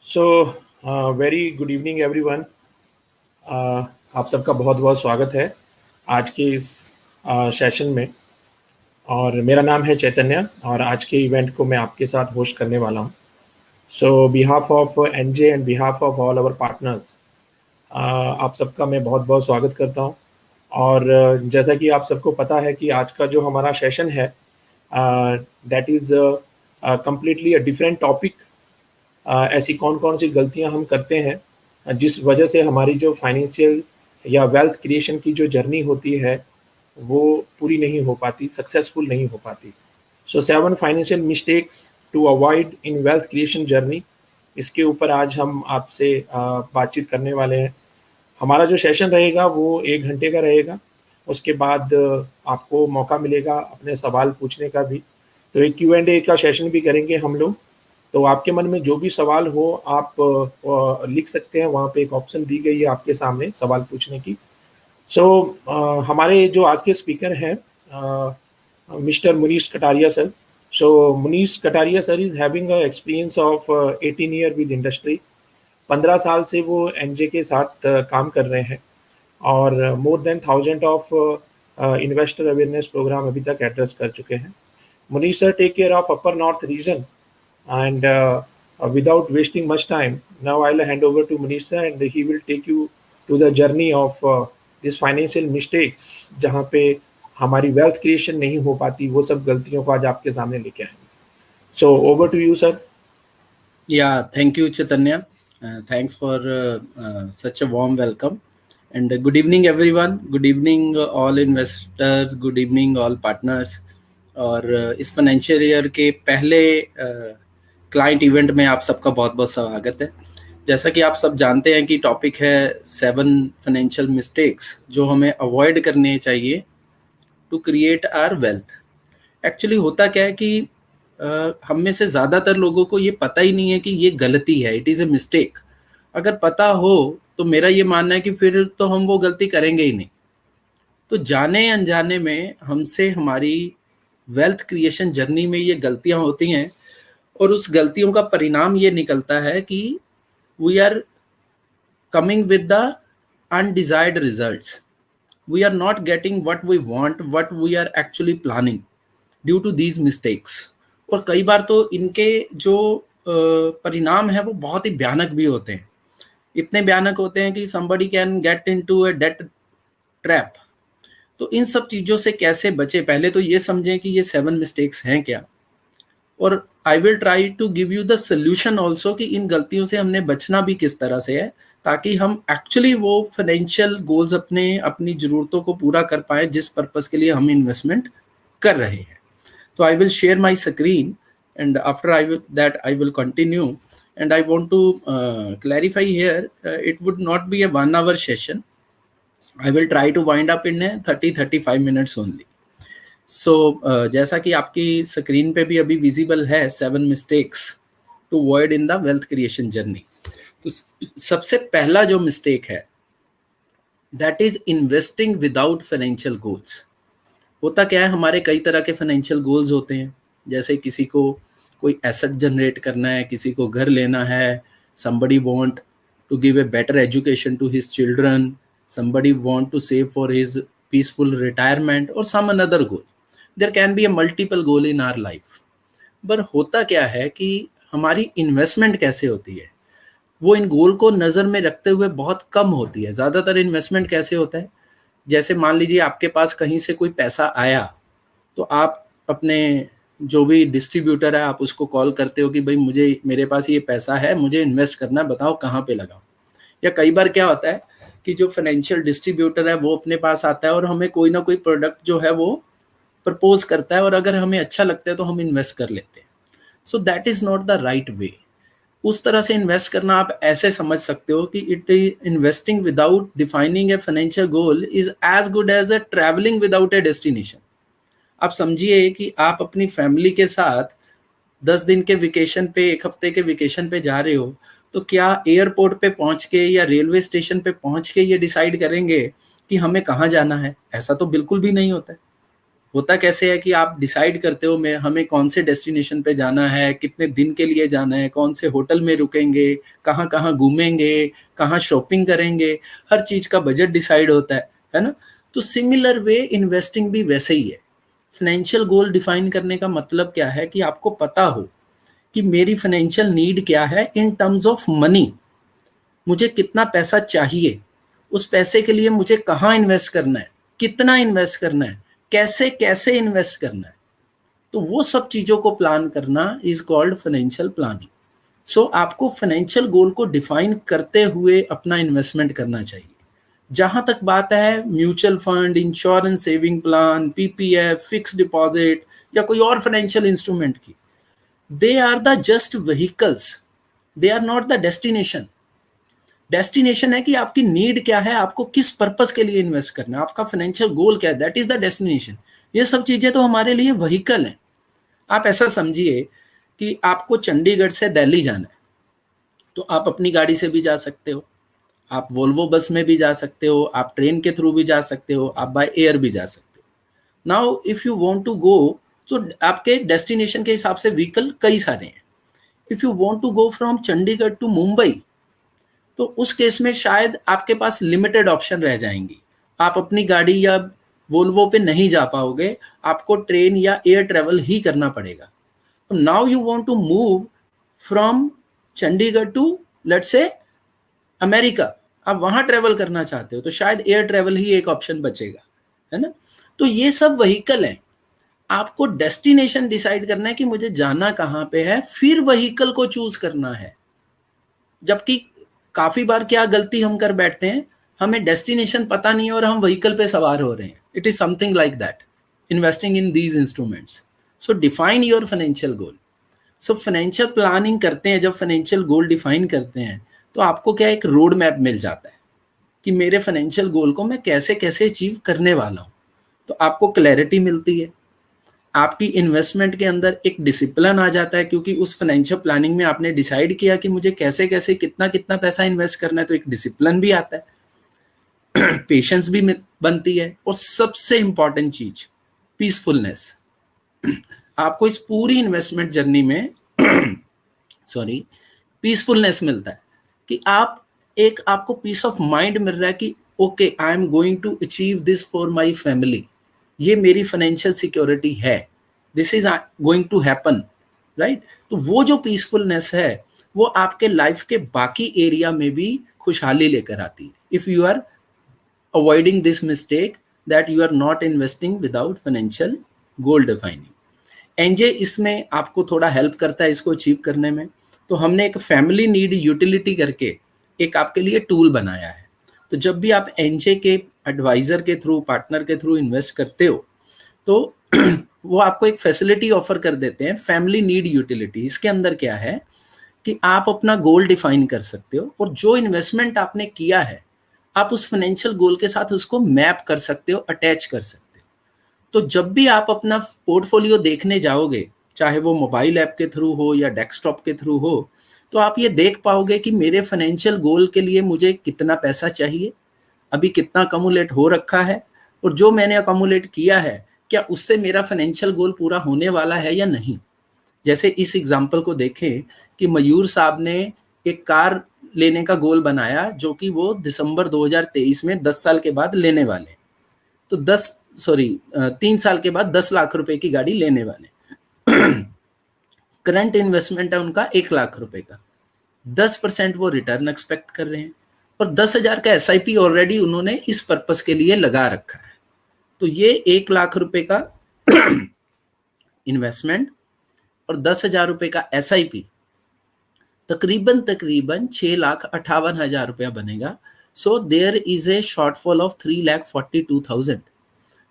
So very good evening everyone. आप सबका बहुत बहुत स्वागत है आज के इस सेशन में। और मेरा नाम है चैतन्य और आज के इवेंट को मैं आपके साथ होस्ट करने वाला हूँ। So behalf of NJ and behalf of all our partners, आप सबका मैं बहुत बहुत स्वागत करता हूँ। और जैसा कि आप सबको पता है कि आज का जो हमारा सेशन है that is completely a different topic. ऐसी कौन कौन सी गलतियां हम करते हैं जिस वजह से हमारी जो फाइनेंशियल या वेल्थ क्रिएशन की जो जर्नी होती है वो पूरी नहीं हो पाती, सक्सेसफुल नहीं हो पाती। So 7 financial mistakes to avoid in wealth creation journey, इसके ऊपर आज हम आपसे बातचीत करने वाले हैं। हमारा जो सेशन रहेगा वो 1 घंटे का रहेगा। उसके बाद आपको मौका मिलेगा अपने सवाल पूछने का भी। तो एक Q&A का सेशन भी करेंगे हम लोग। तो आपके मन में जो भी सवाल हो आप लिख सकते हैं, वहाँ पे एक ऑप्शन दी गई है आपके सामने सवाल पूछने की। सो हमारे जो आज के स्पीकर हैं mister Munish Kataria sir. So Munish Kataria sir is having experience of 18 year with industry. 15 साल से वो एनजे के साथ काम कर रहे हैं और more than 1000 of investor awareness program अभी तक एड्रेस कर चुके हैं। Munish sir take care of upper north region and without wasting much time, now I'll hand over to Manish sir and he will take you to the journey of this financial mistakes जहाँ पे हमारी wealth creation नहीं हो पाती, वो सब गलतियों को आज आपके सामने लेके आएंगे। So over to you sir. Yeah, thank you Chaitanya. Thanks for such a warm welcome and good evening everyone. Good evening all investors, good evening all partners. और इस फाइनेंशियल ईयर के पहले क्लाइंट इवेंट में आप सबका बहुत बहुत स्वागत है। जैसा कि आप सब जानते हैं कि टॉपिक है 7 फाइनेंशियल मिस्टेक्स जो हमें अवॉइड करने चाहिए to create our wealth. Actually होता क्या है कि हम में से ज़्यादातर लोगों को ये पता ही नहीं है कि ये गलती है, इट इज़ ए मिस्टेक। अगर पता हो तो मेरा ये मानना है कि फिर तो हम वो गलती करेंगे ही नहीं। तो जाने अनजाने में हमसे हमारी वेल्थ क्रिएशन जर्नी में ये गलतियां होती हैं और उस गलतियों का परिणाम ये निकलता है कि we are coming with the undesired results. We are not getting what we want, what we are actually planning due to these mistakes. और कई बार तो इनके जो परिणाम है वो बहुत ही भयानक भी होते हैं। इतने भयानक होते हैं कि somebody can get into a debt trap. तो इन सब चीज़ों से कैसे बचे, पहले तो ये समझें कि ये 7 मिस्टेक्स हैं क्या, और I will try to give you the solution also कि इन गलतियों से हमने बचना भी किस तरह से है, ताकि हम एक्चुअली वो फाइनेंशियल गोल्स अपनी ज़रूरतों को पूरा कर पाए जिस पर्पज़ के लिए हम इन्वेस्टमेंट कर रहे हैं। So I will share my screen and after that I will continue, and I want to clarify here, it would not be a 1 hour session. I will try to wind up in a 30-35 minutes only. So जैसा कि आपकी screen पे भी अभी visible है 7 mistakes to avoid in the wealth creation journey. तो सबसे पहला जो मिस्टेक है that is investing without financial goals. होता क्या है, हमारे कई तरह के फाइनेंशियल गोल्स होते हैं। जैसे किसी को कोई एसेट जनरेट करना है, किसी को घर लेना है, somebody want to give a better education to his children, somebody want to save for his peaceful retirement or some another goal. There can be a multiple goal in our life. पर होता क्या है कि हमारी investment कैसे होती है वो इन गोल को नज़र में रखते हुए बहुत कम होती है। ज़्यादातर इन्वेस्टमेंट कैसे होता है, जैसे मान लीजिए आपके पास कहीं से कोई पैसा आया तो आप अपने जो भी डिस्ट्रीब्यूटर है आप उसको कॉल करते हो कि भाई मेरे पास ये पैसा है, मुझे इन्वेस्ट करना है, बताओ कहाँ पे लगाऊं। या कई बार क्या होता है कि जो फाइनेंशियल डिस्ट्रीब्यूटर है वो अपने पास आता है और हमें कोई ना कोई प्रोडक्ट जो है वो प्रपोज करता है और अगर हमें अच्छा लगता है तो हम इन्वेस्ट कर लेते हैं। So that is not the right way. उस तरह से इन्वेस्ट करना आप ऐसे समझ सकते हो कि it investing without defining a financial goal is as good as a travelling without a destination. आप समझिए कि आप अपनी फैमिली के साथ 10 दिन के वेकेशन पे, 1 हफ्ते के वेकेशन पे जा रहे हो, तो क्या एयरपोर्ट पे पहुंच के या रेलवे स्टेशन पे पहुंच के ये डिसाइड करेंगे कि हमें कहाँ जाना है? ऐसा तो बिल्कुल भी नहीं होता है। होता कैसे है कि आप डिसाइड करते हो मैं हमें कौन से डेस्टिनेशन पे जाना है, कितने दिन के लिए जाना है, कौन से होटल में रुकेंगे, कहाँ कहाँ घूमेंगे, कहाँ शॉपिंग करेंगे, हर चीज का बजट डिसाइड होता है ना। तो सिमिलर वे इन्वेस्टिंग भी वैसे ही है। फाइनेंशियल गोल डिफाइन करने का मतलब क्या है कि आपको पता हो कि मेरी फाइनेंशियल नीड क्या है इन टर्म्स ऑफ मनी, मुझे कितना पैसा चाहिए, उस पैसे के लिए मुझे कहाँ इन्वेस्ट करना है, कितना इन्वेस्ट करना है, कैसे कैसे इन्वेस्ट करना है। तो वो सब चीजों को प्लान करना इज कॉल्ड फाइनेंशियल प्लानिंग। सो आपको फाइनेंशियल गोल को डिफाइन करते हुए अपना इन्वेस्टमेंट करना चाहिए। जहां तक बात है mutual fund, insurance, saving plan, PPF, fix deposit या कोई और फाइनेंशियल इंस्ट्रूमेंट की, they are the just vehicles, they are not the destination. Destination है कि आपकी नीड क्या है, आपको किस पर्पस के लिए इन्वेस्ट करना है, आपका फाइनेंशियल गोल क्या है, दैट इज द डेस्टिनेशन। ये सब चीजें तो हमारे लिए व्हीकल हैं। आप ऐसा समझिए कि आपको चंडीगढ़ से दिल्ली जाना है, तो आप अपनी गाड़ी से भी जा सकते हो, आप वोल्वो बस में भी जा सकते हो, आप ट्रेन के थ्रू भी जा सकते हो, आप बाय एयर भी जा सकते हो। Now if you want to go, तो आपके डेस्टिनेशन के हिसाब से व्हीकल कई सारे हैं। If you want to go from Chandigarh to Mumbai, तो उस केस में शायद आपके पास लिमिटेड ऑप्शन रह जाएंगी, आप अपनी गाड़ी या वोल्वो पे नहीं जा पाओगे, आपको ट्रेन या एयर ट्रेवल ही करना पड़ेगा। Now you want to move from Chandigarh to let's say America, आप वहां ट्रेवल करना चाहते हो, तो शायद एयर ट्रेवल ही एक ऑप्शन बचेगा, है ना। तो ये सब व्हीकल है। आपको डेस्टिनेशन डिसाइड करना है कि मुझे जाना कहाँ पे है, फिर व्हीकल को चूज करना है। जबकि काफी बार क्या गलती हम कर बैठते हैं, हमें डेस्टिनेशन पता नहीं है और हम व्हीकल पे सवार हो रहे हैं। It is something like that investing in these instruments. So define your financial goal. So financial planning करते हैं, जब फाइनेंशियल गोल डिफाइन करते हैं, तो आपको क्या एक रोड मैप मिल जाता है कि मेरे फाइनेंशियल गोल को मैं कैसे कैसे अचीव करने वाला हूँ। तो आपको क्लैरिटी मिलती है, आपकी इन्वेस्टमेंट के अंदर एक डिसिप्लिन आ जाता है, क्योंकि उस फाइनेंशियल प्लानिंग में आपने डिसाइड किया कि मुझे कैसे कैसे कितना कितना पैसा इन्वेस्ट करना है, तो एक डिसिप्लिन भी आता है, पेशेंस भी बनती है, और सबसे इंपॉर्टेंट चीज पीसफुलनेस। आपको इस पूरी इन्वेस्टमेंट जर्नी में सॉरी पीसफुलनेस मिलता है कि आपको पीस ऑफ माइंड मिल रहा है कि okay I am going to achieve this for my family, ये मेरी फाइनेंशियल सिक्योरिटी है, this is going to happen, right. तो वो जो पीसफुलनेस है वो आपके लाइफ के बाकी एरिया में भी खुशहाली लेकर आती है। If you are avoiding this mistake that you are not investing without financial goal defining. NJ इसमें आपको थोड़ा हेल्प करता है इसको अचीव करने में। तो हमने एक फैमिली नीड यूटिलिटी करके एक आपके लिए टूल बनाया है। तो जब भी आप एनजे के एडवाइजर के थ्रू, पार्टनर के थ्रू इन्वेस्ट करते हो, तो वो आपको एक फैसिलिटी ऑफर कर देते हैं, फैमिली नीड यूटिलिटी। इसके अंदर क्या है कि आप अपना गोल डिफाइन कर सकते हो, और जो इन्वेस्टमेंट आपने किया है आप उस फाइनेंशियल गोल के साथ उसको मैप कर सकते हो, अटैच कर सकते हो। तो जब भी आप अपना पोर्टफोलियो देखने जाओगे, चाहे वो मोबाइल ऐप के थ्रू हो या डेस्कटॉप के थ्रू हो, तो आप ये देख पाओगे कि मेरे फाइनेंशियल गोल के लिए मुझे कितना पैसा चाहिए, अभी कितना अकमुलेट हो रखा है, और जो मैंने अकमुलेट किया है क्या उससे मेरा फाइनेंशियल गोल पूरा होने वाला है या नहीं। जैसे इस एग्जाम्पल को देखें कि मयूर साहब ने एक कार लेने का गोल बनाया, जो कि वो दिसंबर 2023 में 10 साल के बाद लेने वाले। तो 3 साल के बाद 10 लाख रुपए की गाड़ी लेने वाले। करंट इन्वेस्टमेंट है उनका 1 लाख रुपए का, 10% वो रिटर्न एक्सपेक्ट कर रहे हैं, और 10,000 का SIP ऑलरेडी उन्होंने इस पर्पस के लिए लगा रखा है। तो ये 1 लाख रुपए का इन्वेस्टमेंट और 10,000 रुपए का SIP तकरीबन 6,58,000 रुपया बनेगा। So there is a shortfall of 3,42,000।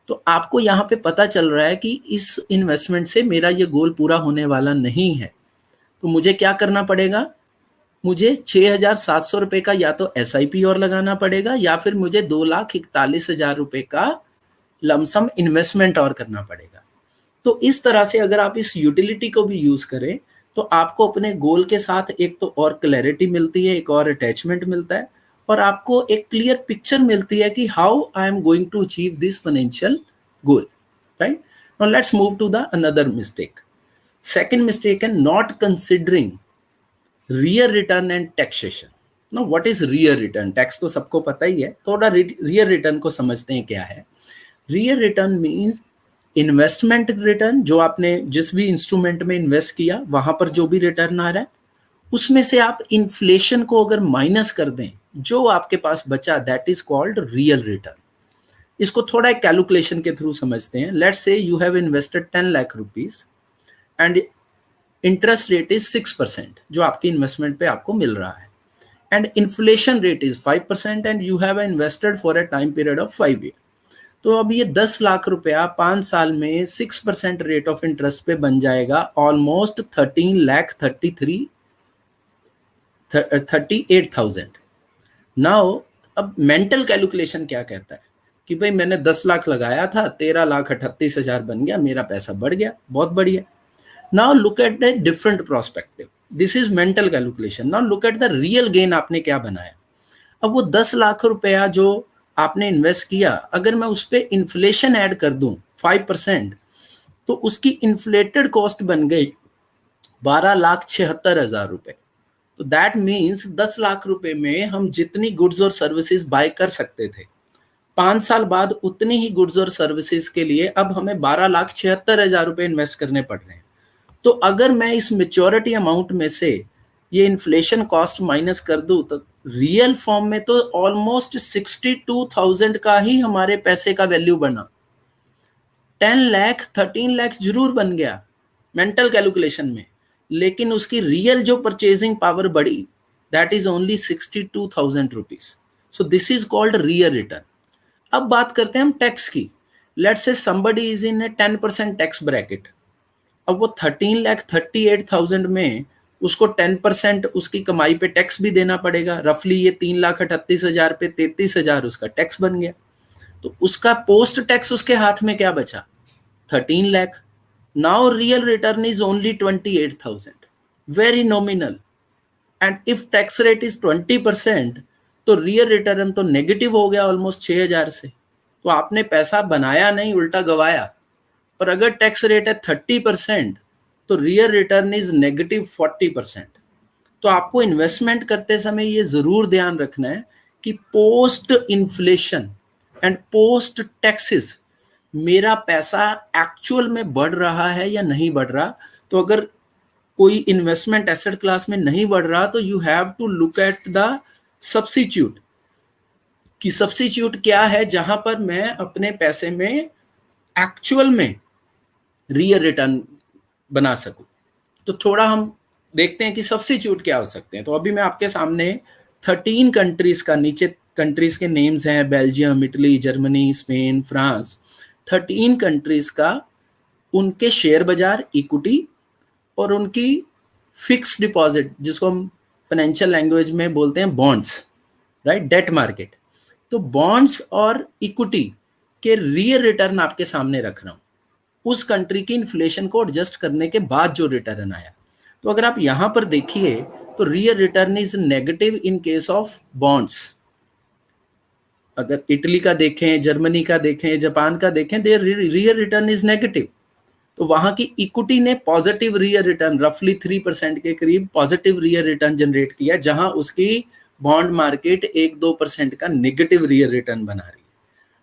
तो आपको यहाँ पे पता चल रहा है कि इस इन्वेस्टमेंट से मेरा ये गोल पूरा होने वाला नहीं है। तो मुझे क्या करना पड़ेगा, मुझे 6,700 रुपए का या तो SIP और लगाना पड़ेगा, या फिर मुझे 2,41,000 रुपए का लमसम इन्वेस्टमेंट और करना पड़ेगा। तो इस तरह से अगर आप इस यूटिलिटी को भी यूज करें, तो आपको अपने गोल के साथ एक तो और क्लैरिटी मिलती है, एक और अटैचमेंट मिलता है, और आपको एक क्लियर पिक्चर मिलती है कि how I am going to achieve this financial goal. right? Now let's move to the another mistake. Second mistake is not considering real return and taxation. Now what is real return? Tax तो सबको पता ही है, थोड़ा real return को समझते हैं क्या है. Real return means investment return, जो आपने जिस भी इंस्ट्रूमेंट में इन्वेस्ट किया वहां पर जो भी रिटर्न आ रहा है उसमें से आप इन्फ्लेशन को अगर माइनस कर दें, जो आपके पास बचा, that is called real return. इसको थोड़ा एक कैलकुलेशन के थ्रू समझते हैं. Let's say you have invested 10 lakh rupees and interest rate is 6%, जो आपकी इन्वेस्टमेंट पे आपको मिल रहा है, and inflation rate is 5% and you have invested for a time period of 5 year. तो अब ये 10 लाख रुपया 5 साल में 6% रेट ऑफ इंटरेस्ट पे बन जाएगा ऑलमोस्ट 38,000. नाउ अब मेंटल कैलकुलेशन क्या कहता है कि भाई मैंने 10 लाख लगाया था, 13,38,000 बन गया, मेरा पैसा बढ़ गया, बहुत बढ़िया. Now look at the different prospective. This is mental calculation. Now look at the real gain आपने क्या बनाया. अब वो 10 लाख रुपया जो आपने इन्वेस्ट किया, अगर मैं उस पर इन्फ्लेशन ऐड कर दूं 5%, तो उसकी इन्फ्लेटेड कॉस्ट बन गई 12,76,000 रुपए. तो दैट मीन्स 10 लाख रुपए में हम जितनी गुड्स और सर्विसेज बाय कर सकते थे, 5 साल बाद उतनी ही गुड्स और सर्विसेज के लिए अब हमें 12,76,000 रुपए इन्वेस्ट करने पड़ रहे हैं. तो अगर मैं इस मेच्योरिटी अमाउंट में से ये इन्फ्लेशन कॉस्ट माइनस कर दूं, तो रियल फॉर्म में तो ऑलमोस्ट 62,000 का ही हमारे पैसे का वैल्यू बना. 10 लाख 13 लाख जरूर बन गया मेंटल कैलकुलेशन में, लेकिन उसकी रियल जो परचेजिंग पावर बढ़ी, that is only 62,000 rupees. So this is called real return. अब बात करते हैं हम टैक्स की. Let's say somebody is in A 10% tax bracket. अब वो 13,38,000 में उसको 10% उसकी कमाई पे टैक्स भी देना पड़ेगा. रफली ये 3,38,000 पे 33,000 उसका टैक्स बन गया. तो उसका पोस्ट टैक्स उसके हाथ में क्या बचा, 13 lakh. Now real return is only 28,000, very nominal. And if tax rate is 20%, तो रियल रिटर्न तो नेगेटिव हो गया ऑलमोस्ट 6,000 से. तो आपने पैसा बनाया नहीं, उल्टा गवाया. और अगर टैक्स रेट है 30%, तो रियल रिटर्न इज नेगेटिव 40%. तो आपको इन्वेस्टमेंट करते समय ये जरूर ध्यान रखना है कि post inflation and post taxes मेरा पैसा एक्चुअल में बढ़ रहा है या नहीं बढ़ रहा. तो अगर कोई इन्वेस्टमेंट एसेट क्लास में नहीं बढ़ रहा, तो you have to look at the substitute, कि सब्स्टिट्यूट क्या है जहां पर मैं अपने पैसे में एक्चुअल में रियल रिटर्न बना सकूं. तो थोड़ा हम देखते हैं कि सब्स्टिट्यूट क्या हो सकते हैं. तो अभी मैं आपके सामने 13 कंट्रीज का, नीचे कंट्रीज के नेम्स हैं, Belgium, Italy, Germany, Spain, France, 13 countries का उनके शेयर बाजार, इक्विटी और उनकी फिक्स डिपॉजिट, जिसको हम फाइनेंशियल लैंग्वेज में बोलते हैं बॉन्ड्स, राइट, डेट मार्केट. तो बॉन्ड्स और इक्विटी के रियल रिटर्न आपके सामने रख रहा हूं, उस कंट्री की इन्फ्लेशन को एडजस्ट करने के बाद जो रिटर्न आया. तो अगर आप यहां पर देखिए तो real return is negative in case of bonds. अगर इटली का देखें, जर्मनी का देखें, जापान का देखें, there real return is negative. तो वहां की इक्विटी ने पॉजिटिव रियल रिटर्न, रफली 3% के करीब पॉजिटिव रियल रिटर्न जनरेट किया, जहां उसकी बॉन्ड मार्केट 1-2% का नेगेटिव रियल रिटर्न बना रही है.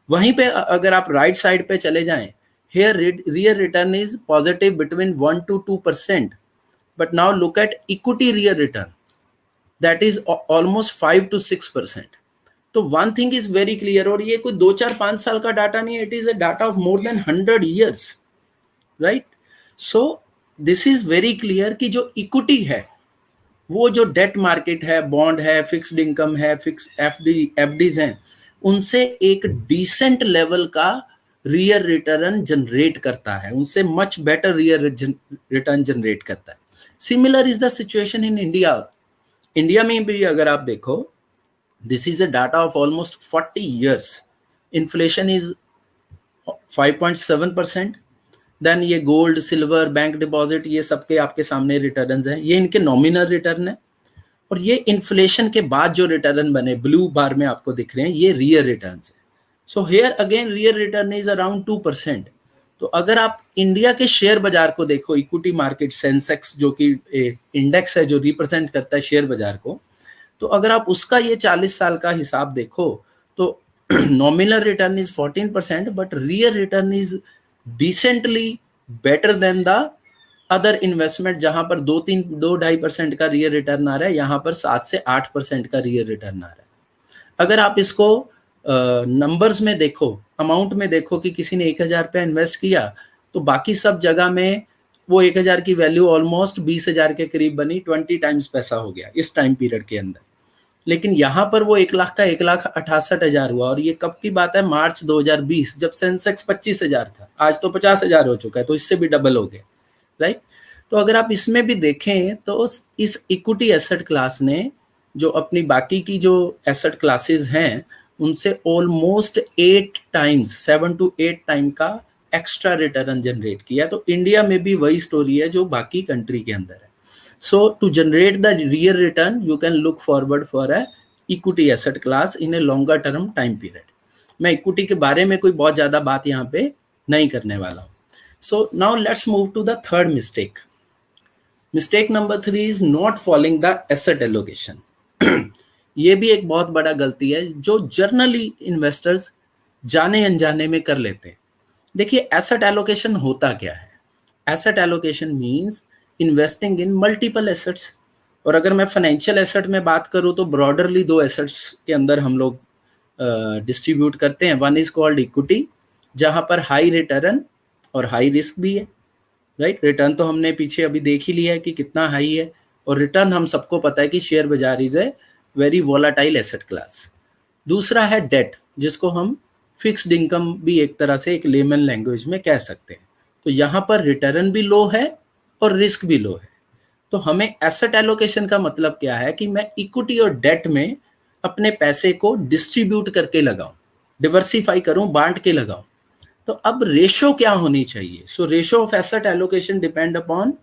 वहीं पे अगर आप राइट साइड पे चले जाएं, here real return is positive between 1 to 2%, but now look at equity real return, that is almost 5 to 6%. तो one thing is very clear, और ये कोई 2-4-5 साल का डाटा नहीं है, it is a data of more than 100 years, right? So this is very clear कि जो इक्विटी है, वो जो डेट मार्केट है, बॉन्ड है, फिक्स्ड इनकम है, फिक्स एफडीज हैं, उनसे एक डिसेंट लेवल का रियल रिटर्न जनरेट करता है, उनसे much better real return generate करता है. Similar is the situation in India. India में भी अगर आप देखो, this is a data of almost 40 years. Inflation is 5.7%. Then ये गोल्ड, सिल्वर, बैंक डिपॉजिट, ये सबके आपके सामने रिटर्न्स हैं. ये इनके नॉमिनल रिटर्न है. और ये इन्फ्लेशन के बाद जो रिटर्न बने, ब्लू बार में आपको दिख रहे हैं, ये रियल रिटर्न्स है. So here again real return is around 2%. तो तो अगर आप इंडिया के शेयर बाजार को देखो, इक्विटी मार्केट सेंसेक्स जो कि इंडेक्स है जो रिप्रेजेंट करता है शेयर बाजार को, तो अगर आप उसका ये 40 साल का हिसाब देखो तो nominal return is 14%, but real return is decently better than the other investment, जहां पर 2-2.5% का रियल रिटर्न आ रहा है, यहाँ पर 7 से 8% का रियल रिटर्न आ रहा है। अगर आप इसको नंबर्स में देखो, अमाउंट में देखो कि किसी ने 1,000 रुपया इन्वेस्ट किया तो बाकी सब जगह में वो 1,000 की वैल्यू ऑलमोस्ट 20,000 के करीब बनी, 20 टाइम्स पैसा हो गया इस टाइम पीरियड के अंदर। लेकिन यहाँ पर वो 1 लाख का 1,68,000 हुआ, और ये कब की बात है? मार्च 2020, जब सेंसेक्स 25,000 था। आज तो 50,000 हो चुका है, तो इससे भी डबल हो गया, राइट। तो अगर आप इसमें भी देखें तो इस इक्विटी एसेट क्लास ने जो अपनी बाकी की जो एसेट क्लासेस हैं उनसे ऑलमोस्ट 8 टाइम्स, 7 to 8 टाइम का एक्स्ट्रा रिटर्न जनरेट किया। तो इंडिया में भी वही स्टोरी है जो बाकी कंट्री के अंदर है। So to generate the real return, you can look forward for a equity asset class in a longer term time period. मैं इक्विटी के बारे में कोई बहुत ज़्यादा बात यहाँ पे नहीं करने वाला हूँ। So now let's move to the third mistake. Mistake number 3 is not following the asset allocation. ये भी एक बहुत बड़ा गलती है जो जर्नली इन्वेस्टर्स जाने अनजाने में कर लेते हैं। देखिए, एसेट एलोकेशन होता क्या है? Asset allocation means investing in multiple assets. और अगर मैं फाइनेंशियल एसेट में बात करूं तो ब्रॉडरली 2 एसेट्स के अंदर हम लोग डिस्ट्रीब्यूट करते हैं। वन इज कॉल्ड इक्विटी, जहां पर हाई रिटर्न और हाई रिस्क भी है, राइट। रिटर्न तो हमने पीछे अभी देख ही लिया है कि कितना हाई है, और रिटर्न हम सबको पता है कि शेयर बाजार is a very volatile asset class. दूसरा है डेट, जिसको हम फिक्स्ड इनकम भी एक तरह से एक लेमन लैंग्वेज में कह सकते हैं। तो यहाँ पर रिटर्न भी लो है और रिस्क भी लो है। तो हमें एसेट एलोकेशन का मतलब क्या है कि मैं इक्विटी और डेट में अपने पैसे को डिस्ट्रीब्यूट करके लगाऊं, डिवर्सिफाई करूं, बांट के लगाऊं। तो अब रेशो क्या होनी चाहिए? So ratio of asset allocation depend upon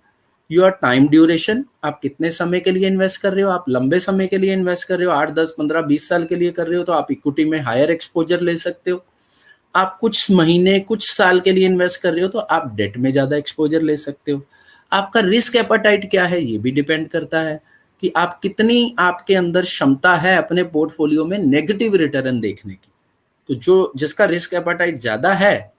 your time duration. आप कितने समय के लिए इन्वेस्ट कर रहे हो? आप लंबे समय के लिए इन्वेस्ट कर रहे हो, 8, 10, 15, 20 साल के लिए कर रहे हो, तो आप इक्विटी में हायर एक्सपोजर ले सकते हो। आप कुछ महीने, कुछ साल के लिए इन्वेस्ट कर रहे हो तो आप डेट में ज़्यादा एक्सपोजर ले सकते हो। आपका रिस्क एपेटाइट क्या है, ये भी डिपेंड करता है कि आप कितनी, आपके अंदर क्षमता है अपने पोर्टफोलियो में नेगेटिव रिटर्न देखने की। तो जो जिसका रिस्क एपेटाइट ज़्यादा है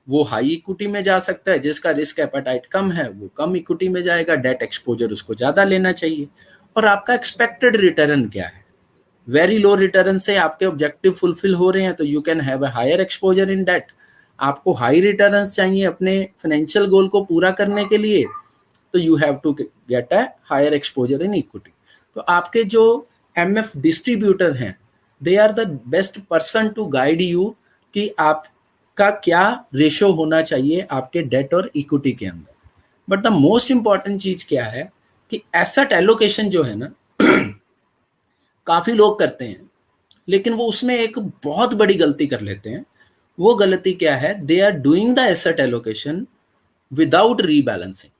वो हाई इक्विटी में जा सकता है, जिसका रिस्क एपेटाइट कम है वो कम इक्विटी में जाएगा। डेट एक्सपोजर उसको ज़्यादा लेना चाहिए। और आपका एक्सपेक्टेड रिटर्न क्या है? वेरी लो रिटर्न से आपके ऑब्जेक्टिव फुलफिल हो रहे हैं तो you can have a higher exposure in debt. आपको हाई रिटर्न्स चाहिए अपने फाइनेंशियल गोल को पूरा करने के लिए, तो you have to get a higher exposure in equity. तो आपके जो एमएफ डिस्ट्रीब्यूटर हैं, they are the best person to guide you कि आपका क्या रेशो होना चाहिए आपके डेट और इक्विटी के अंदर। बट द मोस्ट इंपॉर्टेंट चीज क्या है कि एसेट एलोकेशन जो है ना काफी लोग करते हैं, लेकिन वो उसमें एक बहुत बड़ी गलती कर लेते हैं। वो गलती क्या है? They are doing the asset allocation without rebalancing.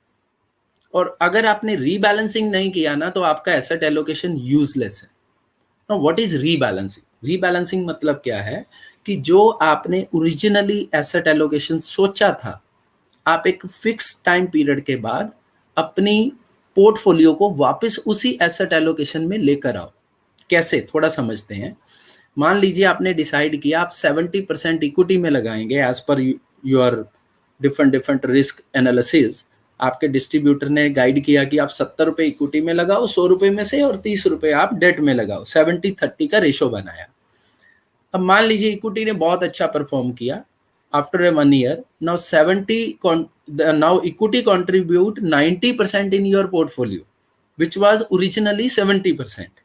और अगर आपने रीबैलेंसिंग नहीं किया ना तो आपका एसेट एलोकेशन यूजलेस है। Now what is rebalancing? Rebalancing मतलब क्या है कि जो आपने ओरिजिनली एसेट एलोकेशन सोचा था, आप एक फिक्स टाइम पीरियड के बाद अपनी पोर्टफोलियो को वापस उसी एसेट एलोकेशन में लेकर आओ। कैसे? थोड़ा समझते हैं। मान लीजिए आपने डिसाइड किया आप 70% इक्विटी में लगाएंगे as per your different risk analysis. आपके डिस्ट्रीब्यूटर ने गाइड किया कि आप 70 रुपये इक्विटी में लगाओ 100 रुपये में से, और 30 रुपये आप डेट में लगाओ। 70-30 का रेशो बनाया। अब मान लीजिए इक्विटी ने बहुत अच्छा परफॉर्म किया after a 1 year। Now equity contribute 90% in your portfolio which was originally 70%।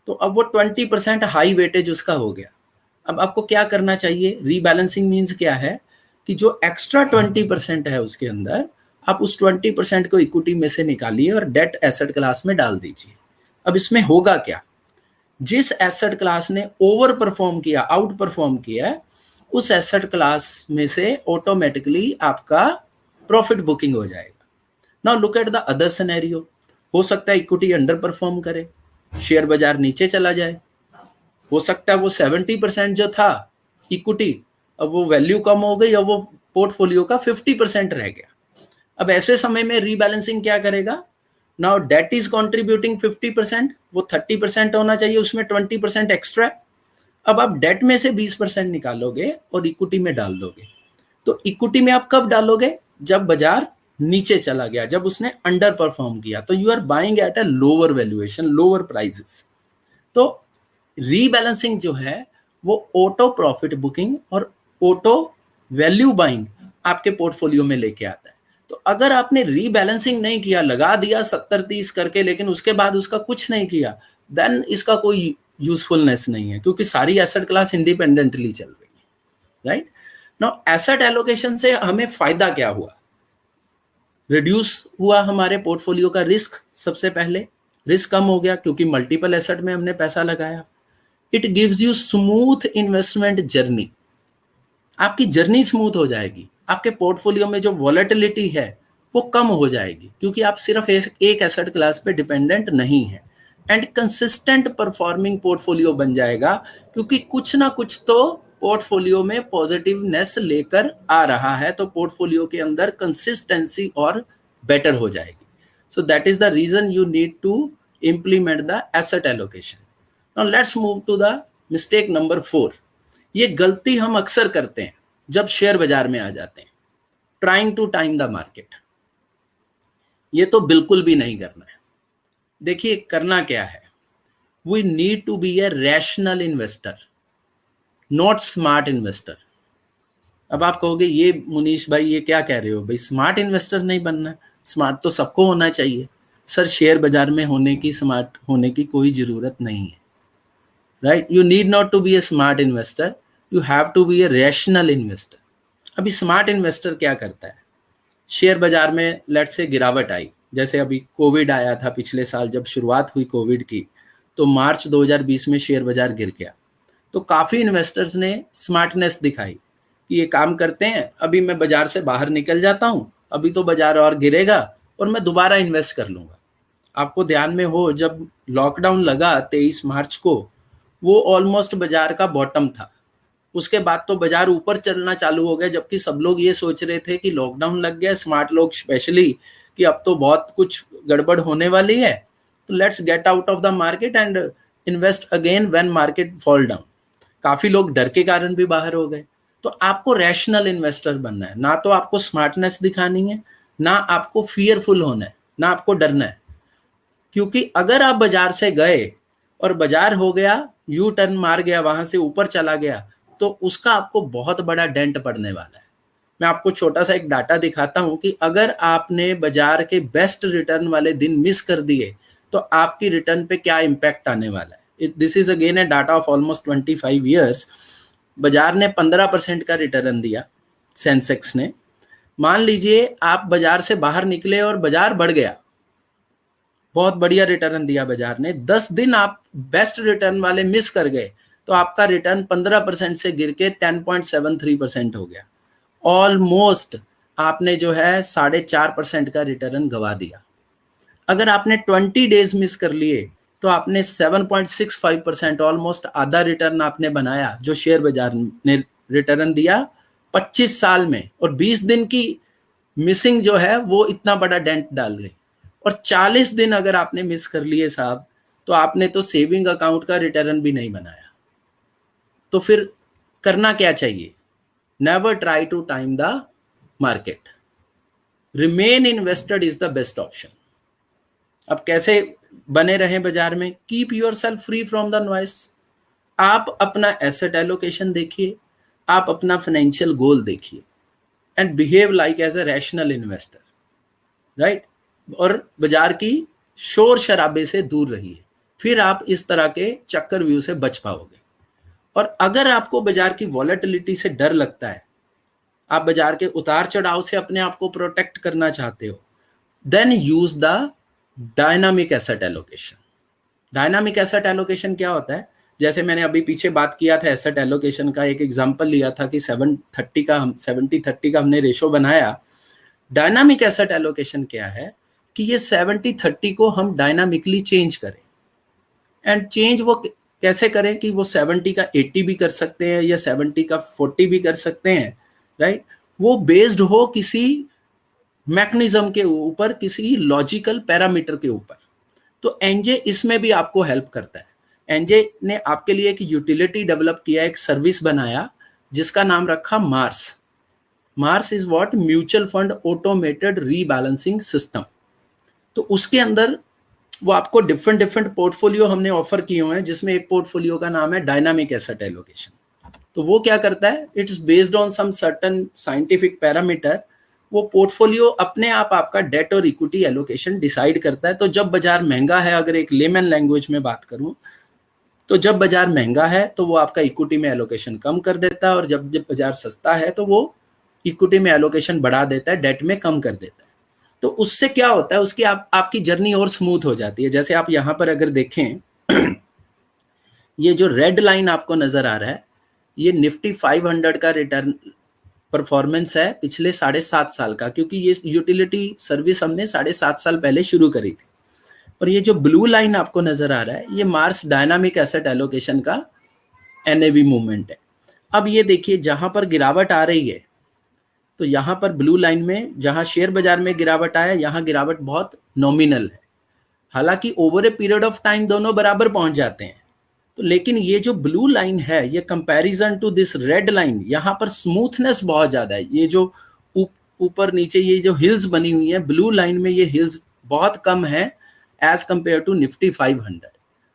तो अब वो 20% हाई वेटेज उसका हो गया। अब आपको क्या करना चाहिए? रीबैलेंसिंग मीन्स क्या है कि जो एक्स्ट्रा 20% है उसके अंदर आप उस 20% को इक्विटी में से निकालिए और डेट एसेट क्लास में डाल दीजिए। अब इसमें होगा क्या? जिस एसेट क्लास ने ओवर परफॉर्म किया, आउट परफॉर्म किया, उस एसेट क्लास में से ऑटोमेटिकली आपका प्रॉफिट बुकिंग हो जाएगा। Now look at the other scenario. हो सकता है इक्विटी अंडर परफॉर्म करे, शेयर बाजार नीचे चला जाए। हो सकता है वो 70% जो था इक्विटी अब वो वैल्यू कम हो गई, अब वो पोर्टफोलियो का 50% रह गया। अब ऐसे समय में रीबैलेंसिंग क्या करेगा? नाउ डेट इज कॉन्ट्रीब्यूटिंग 50%, वो 30% होना चाहिए, उसमें 20% एक्स्ट्रा। अब आप डेट में से 20% निकालोगे और इक्विटी में डाल दोगे। तो इक्विटी में आप कब डालोगे? जब बाजार नीचे चला गया, जब उसने अंडर परफॉर्म किया, तो you are buying at a lower valuation, lower prices. तो रीबैलेंसिंग जो है वो ऑटो प्रॉफिट बुकिंग और ऑटो वैल्यू बाइंग आपके पोर्टफोलियो में लेके आता है। तो अगर आपने रीबैलेंसिंग नहीं किया, लगा दिया 70-30 करके, लेकिन उसके बाद उसका कुछ नहीं किया, देन इसका कोई यूजफुलनेस नहीं है, क्योंकि सारी एसेट क्लास इंडिपेंडेंटली चल रही है, राइट? नाउ एसेट एलोकेशन से हमें फायदा क्या हुआ? रिड्यूस हुआ हमारे पोर्टफोलियो का रिस्क। सबसे पहले रिस्क कम हो गया क्योंकि मल्टीपल एसेट में हमने पैसा लगाया। It gives you smooth investment journey, आपकी जर्नी स्मूथ हो जाएगी, आपके पोर्टफोलियो में जो वॉलेटिलिटी है वो कम हो जाएगी, क्योंकि आप सिर्फ एक एसेट क्लास पे डिपेंडेंट नहीं है। एंड कंसिस्टेंट परफॉर्मिंग पोर्टफोलियो बन जाएगा, क्योंकि कुछ ना कुछ तो पोर्टफोलियो में पॉजिटिवनेस लेकर आ रहा है, तो पोर्टफोलियो के अंदर कंसिस्टेंसी और बेटर हो जाएगी। So that is the reason you need to implement the asset allocation. Now let's move to the mistake number 4. ये गलती हम अक्सर करते हैं जब शेयर बाजार में आ जाते हैं, trying to time the market. ये तो बिल्कुल भी नहीं करना है। देखिए करना क्या है, we need to be a rational investor, not smart investor. अब आप कहोगे ये मुनीश भाई ये क्या कह रहे हो भाई, स्मार्ट इन्वेस्टर नहीं बनना? स्मार्ट तो सबको होना चाहिए। सर शेयर बाजार में होने की, स्मार्ट होने की कोई जरूरत नहीं है, right? You need not to be a smart investor, you have to be a rational investor. अभी स्मार्ट इन्वेस्टर क्या करता है? शेयर बाजार में लेट से गिरावट आई, जैसे अभी कोविड आया था पिछले साल, जब शुरुआत हुई कोविड की, तो मार्च 2020 में शेयर बाजार गिर गया। तो काफ़ी इन्वेस्टर्स ने स्मार्टनेस दिखाई कि ये काम करते हैं, अभी मैं बाजार से बाहर निकल जाता हूँ, अभी तो बाजार और गिरेगा और मैं दोबारा इन्वेस्ट कर लूँगा। आपको ध्यान में हो जब लॉकडाउन लगा 23 मार्च को, वो ऑलमोस्ट बाजार का बॉटम था। उसके बाद तो बाजार ऊपर चलना चालू हो गया, जबकि सब लोग ये सोच रहे थे कि लॉकडाउन लग गया, स्मार्ट लोग स्पेशली, कि अब तो बहुत कुछ गड़बड़ होने वाली है, तो let's get out of the market and invest again when market fall down. काफ़ी लोग डर के कारण भी बाहर हो गए। तो आपको रैशनल इन्वेस्टर बनना है, ना तो आपको स्मार्टनेस दिखानी है, ना आपको फियरफुल होना है, ना आपको डरना है। क्योंकि अगर आप बाजार से गए और बाजार हो गया, यू टर्न मार गया, वहां से ऊपर चला गया, तो उसका आपको बहुत बड़ा डेंट पड़ने वाला है। मैं आपको छोटा सा एक डाटा दिखाता हूं कि अगर आपने बाजार के बेस्ट रिटर्न वाले दिन मिस कर दिए तो आपकी रिटर्न पे क्या इम्पैक्ट आने वाला है। This is again A data of almost 25 years. बाजार ने 15% का रिटर्न दिया, सेंसेक्स ने। मान लीजिए आप बाजार से बाहर निकले और बाजार बढ़ गया, बहुत बढ़िया रिटर्न दिया बाजार ने, 10 दिन आप बेस्ट रिटर्न वाले मिस कर गए, तो आपका रिटर्न 15% से गिर के 10.73% हो गया। ऑलमोस्ट आपने जो है 4.5% का रिटर्न गवा दिया। अगर आपने 20 डेज मिस कर लिए तो आपने 7.65%, ऑलमोस्ट आधा रिटर्न आपने बनाया, जो शेयर बाजार ने रिटर्न दिया 25 साल में। और 20 दिन की मिसिंग जो है वो इतना बड़ा डेंट डाल गई। और 40 दिन अगर आपने मिस कर लिए साहब, तो आपने तो सेविंग अकाउंट का रिटर्न भी नहीं बनाया। तो फिर करना क्या चाहिए? Never try to time the market, remain invested is the best option. अब कैसे बने रहें बाजार में? Keep yourself free from the noise. आप अपना एसेट एलोकेशन देखिए, आप अपना फाइनेंशियल गोल देखिए, and behave like as a rational investor, right? और बाजार की शोर शराबे से दूर रहिए, फिर आप इस तरह के चक्कर व्यू से बच पाओगे। और अगर आपको बाजार की वॉलेटिलिटी से डर लगता है, आप बाजार के उतार चढ़ाव से अपने आप को प्रोटेक्ट करना चाहते हो, then use the dynamic asset allocation. Dynamic asset allocation क्या होता है? जैसे मैंने अभी पीछे बात किया था एसेट एलोकेशन का, एक एग्जांपल लिया था कि 70-30 का हमने रेशो बनाया। डायनामिक एसेट एलोकेशन क्या है कि ये 70-30 को हम डायनामिकली चेंज करें। एंड चेंज वो कैसे करें कि वो 70 का 80 भी कर सकते हैं या 70 का 40 भी कर सकते हैं, राइट। वो बेस्ड हो किसी मैकेनिज्म के ऊपर, किसी लॉजिकल पैरामीटर के ऊपर। तो एनजे इसमें भी आपको हेल्प करता है। एनजे ने आपके लिए एक यूटिलिटी डेवलप किया, एक सर्विस बनाया जिसका नाम रखा Mars. Mars is what? Mutual fund automated rebalancing system. तो उसके अंदर वो आपको डिफरेंट डिफरेंट पोर्टफोलियो हमने ऑफर किए हुए हैं, जिसमें एक पोर्टफोलियो का नाम है डायनामिक एसेट एलोकेशन। तो वो क्या करता है? It's based on some certain scientific parameter. वो पोर्टफोलियो अपने आप आपका डेट और इक्विटी एलोकेशन डिसाइड करता है। तो जब बाजार महंगा है, अगर एक लेमन लैंग्वेज में बात करूं, तो जब बाजार महंगा है तो वो आपका इक्विटी में एलोकेशन कम कर देता है, और जब जब बाजार सस्ता है तो वो इक्विटी में एलोकेशन बढ़ा देता है, डेट में कम कर देता है। तो उससे क्या होता है? उसकी आपकी जर्नी और स्मूथ हो जाती है। जैसे आप यहाँ पर अगर देखें, ये जो रेड लाइन आपको नजर आ रहा है, ये निफ्टी 500 का रिटर्न परफॉर्मेंस है पिछले 7.5 साल का, क्योंकि ये यूटिलिटी सर्विस हमने 7.5 साल पहले शुरू करी थी। और ये जो ब्लू लाइन आपको नजर आ रहा है, ये मार्स डायनामिक एसेट एलोकेशन का एनएवी मूवमेंट है। अब ये देखिए, जहां पर गिरावट आ रही है, तो यहाँ पर ब्लू लाइन में जहां शेयर बाजार में गिरावट आया, यहाँ गिरावट बहुत नॉमिनल है। हालांकि over a period of time दोनों बराबर पहुंच जाते हैं। तो लेकिन ये जो ब्लू लाइन है, ये comparison to this red line, यहाँ पर स्मूथनेस बहुत ज्यादा है। ये जो ऊपर नीचे ये जो हिल्स बनी हुई है, ब्लू लाइन में ये हिल्स बहुत कम है एज कंपेयर टू निफ्टी 500।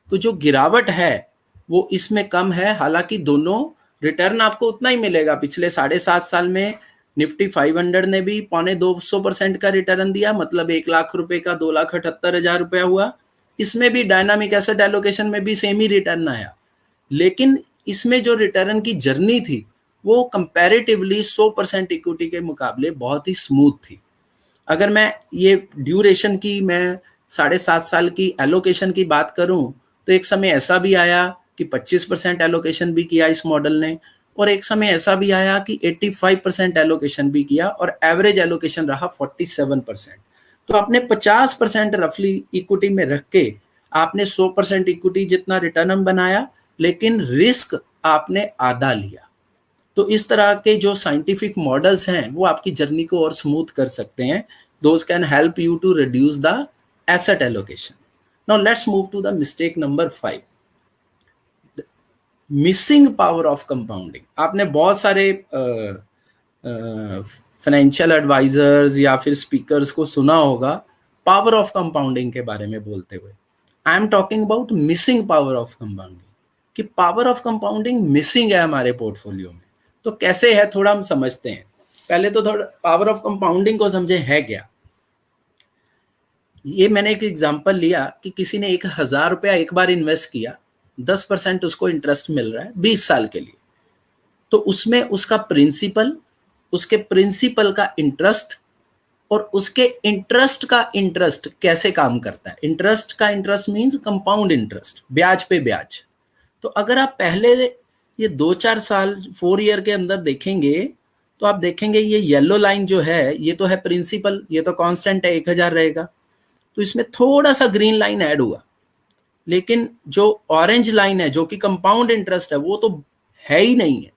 तो जो गिरावट है वो इसमें कम है। हालांकि दोनों रिटर्न आपको उतना ही मिलेगा। पिछले 7.5 साल में निफ्टी 500 ने भी 250% का रिटर्न दिया, मतलब 1 लाख रुपए का 2,78,000 रुपया हुआ। इसमें भी डायनामिक एसेट एलोकेशन में भी सेम ही रिटर्न आया, लेकिन इसमें जो रिटर्न की जर्नी थी वो कंपैरेटिवली 100% इक्विटी के मुकाबले बहुत ही स्मूथ थी। अगर मैं ये ड्यूरेशन की, मैं 7.5 साल की एलोकेशन की बात करूं, तो एक समय ऐसा भी आया कि 25% एलोकेशन भी किया इस मॉडल ने, और एक समय ऐसा भी आया कि 85% एलोकेशन भी किया, और एवरेज एलोकेशन रहा 47%। तो आपने 50% रफली इक्विटी में रख के आपने 100% इक्विटी जितना रिटर्न बनाया, लेकिन रिस्क आपने आधा लिया। तो इस तरह के जो साइंटिफिक मॉडल्स हैं वो आपकी जर्नी को और स्मूथ कर सकते हैं। Those can help you to reduce the asset allocation. Now let's move to the mistake number 5, missing power of compounding. आपने बहुत सारे फाइनेंशियल एडवाइजर्स या फिर स्पीकर्स को सुना होगा पावर ऑफ कंपाउंडिंग के बारे में बोलते हुए। I am talking about missing power of compounding, कि पावर ऑफ कंपाउंडिंग मिसिंग है हमारे पोर्टफोलियो में। तो कैसे है, थोड़ा हम समझते हैं। पहले तो थोड़ा पावर ऑफ कंपाउंडिंग को समझे है क्या। ये मैंने एक एग्जांपल लिया कि किसी ने 1,000 रुपया एक बार इन्वेस्ट किया, 10% उसको इंटरेस्ट मिल रहा है 20 साल के लिए। तो उसमें उसका प्रिंसिपल, उसके प्रिंसिपल का इंटरेस्ट और उसके इंटरेस्ट का इंटरेस्ट कैसे काम करता है। इंटरेस्ट का इंटरेस्ट मींस कंपाउंड इंटरेस्ट, ब्याज पे ब्याज। तो अगर आप पहले ये 2-4 साल 4 ईयर के अंदर देखेंगे, तो आप देखेंगे ये येलो लाइन जो है ये तो है प्रिंसिपल, ये तो कांस्टेंट है, 1,000 रहेगा। तो इसमें थोड़ा सा ग्रीन लाइन ऐड हुआ, लेकिन जो ऑरेंज लाइन है जो कि कंपाउंड इंटरेस्ट है वो तो है ही नहीं है।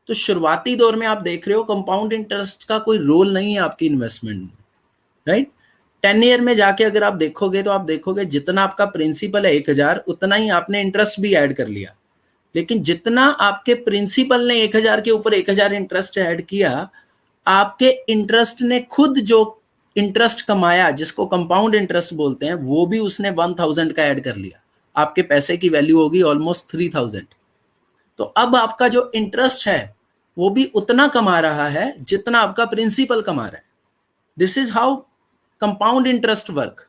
तो शुरुआती दौर में आप देख रहे हो कंपाउंड इंटरेस्ट का कोई रोल नहीं है आपकी इन्वेस्टमेंट में, राइट। 10 ईयर में जाके अगर आप देखोगे तो आप देखोगे जितना आपका प्रिंसिपल है 1,000, उतना ही आपने इंटरेस्ट भी ऐड कर लिया। लेकिन जितना आपके प्रिंसिपल ने 1,000 के ऊपर 1,000 इंटरेस्ट ऐड किया, आपके इंटरेस्ट ने खुद जो इंटरेस्ट कमाया जिसको कंपाउंड इंटरेस्ट बोलते हैं, वो भी उसने 1,000 का ऐड कर लिया। आपके पैसे की वैल्यू होगी ऑलमोस्ट 3,000। तो अब आपका जो इंटरेस्ट है वो भी उतना कमा रहा है जितना आपका प्रिंसिपल कमा रहा है। This is how compound interest work.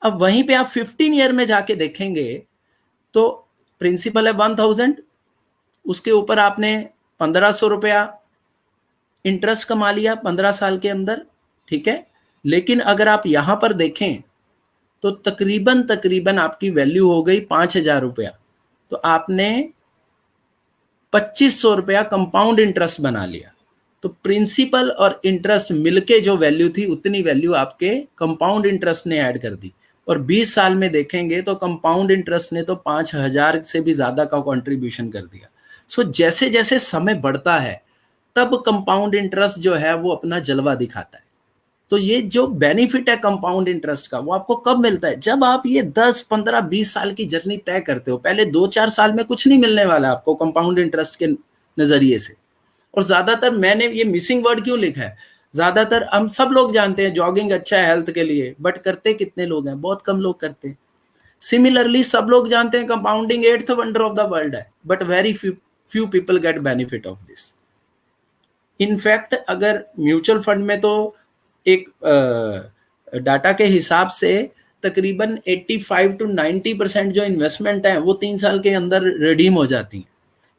अब वहीं पे आप 15 ईयर में जाके देखेंगे तो प्रिंसिपल है 1,000, उसके ऊपर आपने 1,500 रुपया इंटरेस्ट कमा लिया 15 साल के अंदर, ठीक है। लेकिन अगर आप यहां पर देखें तो तकरीबन आपकी वैल्यू हो गई 5,000 रुपया। तो आपने 2,500 रुपया कंपाउंड इंटरेस्ट बना लिया। तो प्रिंसिपल और इंटरेस्ट मिलके जो वैल्यू थी उतनी वैल्यू आपके कंपाउंड इंटरेस्ट ने ऐड कर दी। और 20 साल में देखेंगे तो कंपाउंड इंटरेस्ट ने तो 5,000 से भी ज्यादा का कंट्रीब्यूशन कर दिया। सो जैसे जैसे समय बढ़ता है तब कंपाउंड इंटरेस्ट जो है वो अपना जलवा दिखाता है। तो ये जो बेनिफिट है कंपाउंड इंटरेस्ट का वो आपको कब मिलता है? जब आप ये 10, 15, 20 साल की जर्नी तय करते हो। पहले 2-4 साल में कुछ नहीं मिलने वाला आपको कंपाउंड इंटरेस्ट के नजरिए से। और ज्यादातर, मैंने ये मिसिंग वर्ड क्यों लिखा है, ज्यादातर हम सब लोग जानते हैं जॉगिंग अच्छा है हेल्थ के लिए, बट करते कितने लोग हैं? बहुत कम लोग करते हैं। सिमिलरली सब लोग जानते हैं compounding 8th wonder of the world है, but very few people get benefit of this. In fact अगर म्यूचुअल फंड में तो एक डाटा के हिसाब से तकरीबन 85 to 90% जो इन्वेस्टमेंट है वो 3 साल के अंदर रिडीम हो जाती है।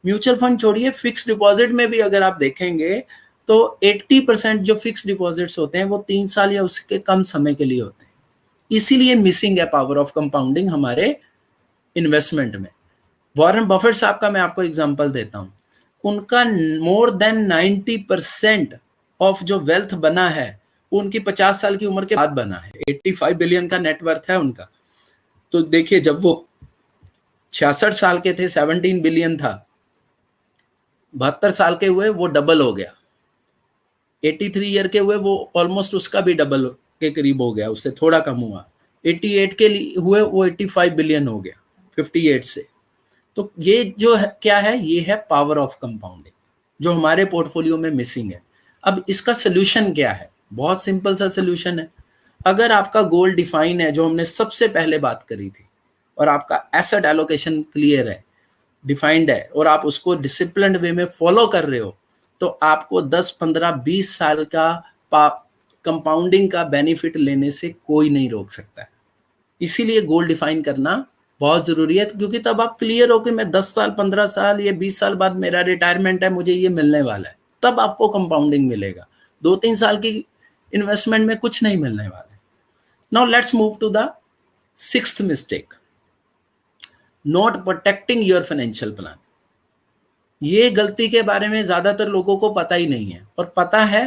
म्यूचुअल फंड छोड़िए, फिक्स डिपॉजिट में भी अगर आप देखेंगे तो 80% जो फिक्स डिपॉजिट्स होते हैं वो 3 साल या उसके कम समय के लिए होते हैं। इसीलिए मिसिंग है पावर ऑफ कंपाउंडिंग हमारे इन्वेस्टमेंट में। वॉरेन बफेट साहब का मैं आपको एग्जांपल देता हूं। उनका मोर देन 90% ऑफ जो वेल्थ बना है वो उनकी 50 साल की उम्र के बाद बना है। 85 बिलियन का नेटवर्थ है उनका। तो देखिए, जब वो 66 साल के थे 17 बिलियन था, 72 साल के हुए वो डबल हो गया, 83 ईयर के हुए वो ऑलमोस्ट उसका भी डबल के करीब हो गया, उससे थोड़ा कम हुआ। 88 के लिए हुए वो 85 बिलियन हो गया 58 से। तो ये जो है क्या है, ये है पावर ऑफ कंपाउंडिंग जो हमारे पोर्टफोलियो में मिसिंग है। अब इसका सोल्यूशन क्या है? बहुत सिंपल सा सोल्यूशन है। अगर आपका गोल डिफाइन है, जो हमने सबसे पहले बात करी थी, और आपका एसेट एलोकेशन क्लियर है, डिफाइंड है, और आप उसको डिसिप्लिन्ड वे में फॉलो कर रहे हो, तो आपको 10, 15, 20 साल का कंपाउंडिंग का बेनिफिट लेने से कोई नहीं रोक सकता है। इसीलिए गोल डिफाइन करना बहुत जरूरी है, क्योंकि तब आप क्लियर हो कि मैं 10 साल, 15 साल या 20 साल बाद मेरा रिटायरमेंट है, मुझे ये मिलने वाला है, तब आपको कंपाउंडिंग मिलेगा। 2-3 साल की इन्वेस्टमेंट में कुछ नहीं मिलने वाला है। Now let's move to the 6th mistake, not protecting your financial plan. ये गलती के बारे में ज्यादातर लोगों को पता ही नहीं है, और पता है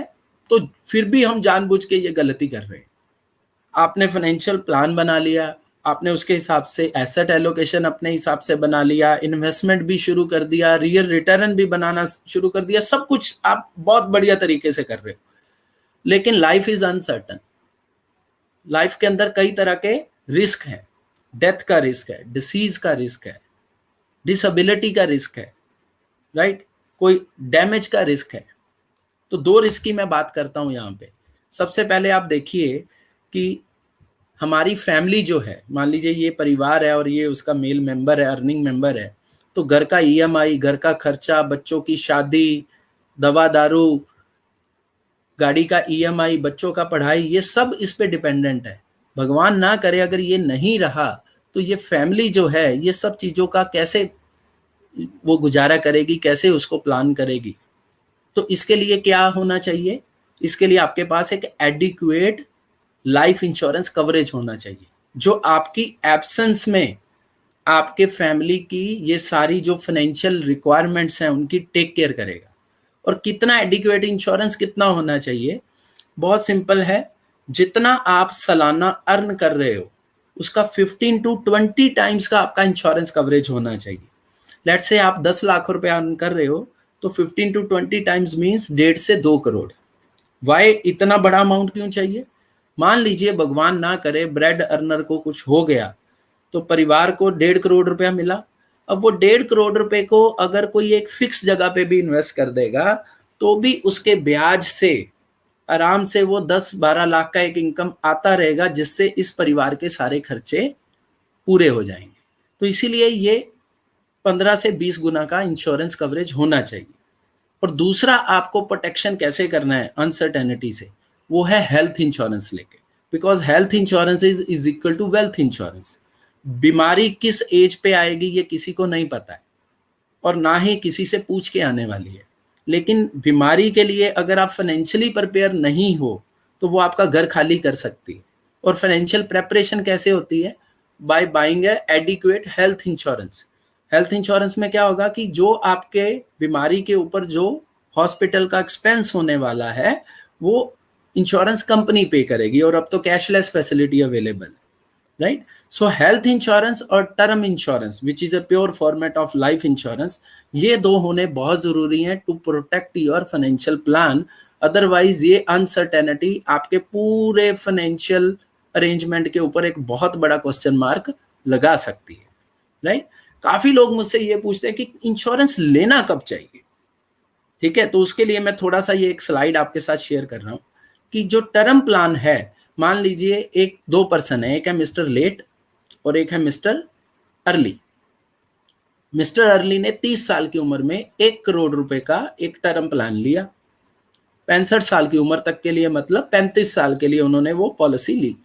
तो फिर भी हम जानबूझ के ये गलती कर रहे हैं। आपने फाइनेंशियल प्लान बना लिया, आपने उसके हिसाब से एसेट एलोकेशन अपने हिसाब से बना लिया, इन्वेस्टमेंट भी शुरू कर दिया, रियल रिटर्न भी बनाना शुरू कर दिया, सब कुछ आप बहुत बढ़िया तरीके से कर रहे हो, लेकिन लाइफ इज अनसर्टन। लाइफ के अंदर कई तरह के रिस्क हैं। डेथ का रिस्क है, डिसीज का रिस्क है, डिसेबिलिटी का रिस्क है, राइट, कोई डैमेज का रिस्क है। तो 2 रिस्क की मैं बात करता हूं यहाँ पे। सबसे पहले आप देखिए कि हमारी फैमिली जो है, मान लीजिए ये परिवार है और ये उसका मेल मेंबर है, अर्निंग मेंबर है, तो घर का ईएमआई, घर का खर्चा, बच्चों की शादी, दवा दारू, गाड़ी का ईएमआई, बच्चों का पढ़ाई, ये सब इस पे डिपेंडेंट है। भगवान ना करे अगर ये नहीं रहा तो ये फैमिली जो है ये सब चीजों का कैसे वो गुजारा करेगी, कैसे उसको प्लान करेगी? तो इसके लिए क्या होना चाहिए? इसके लिए आपके पास एक एडिक्वेट लाइफ इंश्योरेंस कवरेज होना चाहिए, जो आपकी एब्सेंस में आपके फैमिली की ये सारी जो फाइनेंशियल रिक्वायरमेंट्स हैं उनकी टेक केयर करेगा। और कितना एडिक्वेट इंश्योरेंस कितना होना चाहिए? बहुत सिंपल है, जितना आप सालाना अर्न कर रहे हो उसका 15 to 20 टाइम्स का आपका इंश्योरेंस कवरेज होना चाहिए। लेट्स से आप 10 लाख रुपए अर्न कर रहे हो, तो 15 to 20 टाइम्स मीन्स 1.5 से 2 करोड़। वाई इतना बड़ा अमाउंट क्यों चाहिए? मान लीजिए भगवान ना करे ब्रेड अर्नर को कुछ हो गया, तो परिवार को 1.5 करोड़ रुपया मिला। अब वो 1.5 करोड़ रुपए को अगर कोई एक फिक्स जगह पे भी इन्वेस्ट कर देगा तो भी उसके ब्याज से आराम से वो 10-12 लाख का एक इनकम आता रहेगा, जिससे इस परिवार के सारे खर्चे पूरे हो जाएंगे। तो इसीलिए ये 15 से 20 गुना का इंश्योरेंस कवरेज होना चाहिए। और दूसरा आपको प्रोटेक्शन कैसे करना है अनसर्टेनिटी से, वो है हेल्थ इंश्योरेंस लेके, because health insurance is equal to wealth insurance. बीमारी किस एज पे आएगी ये किसी को नहीं पता है, और ना ही किसी से पूछ के आने वाली है। लेकिन बीमारी के लिए अगर आप फाइनेंशियली प्रिपेयर नहीं हो तो वो आपका घर खाली कर सकती है। और फाइनेंशियल प्रेपरेशन कैसे होती है? By buying adequate health insurance. Health insurance में क्या होगा कि जो आपके बीमारी के ऊपर जो हॉस्पिटल का एक्सपेंस होने वाला है वो इंश्योरेंस कंपनी पे करेगी, और अब तो कैशलेस फैसिलिटी अवेलेबल है। राइट. सो हेल्थ इंश्योरेंस और term insurance which is a pure format of life insurance, ये दो होने बहुत जरूरी हैं to protect your financial plan. Otherwise ये अनसर्टेनिटी आपके पूरे फाइनेंशियल अरेंजमेंट के ऊपर एक बहुत बड़ा क्वेश्चन मार्क लगा सकती है. राइट. काफी लोग मुझसे ये पूछते हैं कि इंश्योरेंस लेना कब चाहिए. ठीक है, तो उसके लिए मैं थोड़ा सा ये एक स्लाइड आपके साथ शेयर कर रहा हूं कि जो टर्म प्लान है, मान लीजिए एक दो पर्सन है, एक है मिस्टर लेट और एक है मिस्टर अर्ली. मिस्टर अर्ली ने 30 साल की उम्र में 1 करोड़ रुपए का एक टर्म प्लान लिया. 65 साल की उम्र तक के लिए, मतलब 35 साल के लिए उन्होंने वो पॉलिसी ली.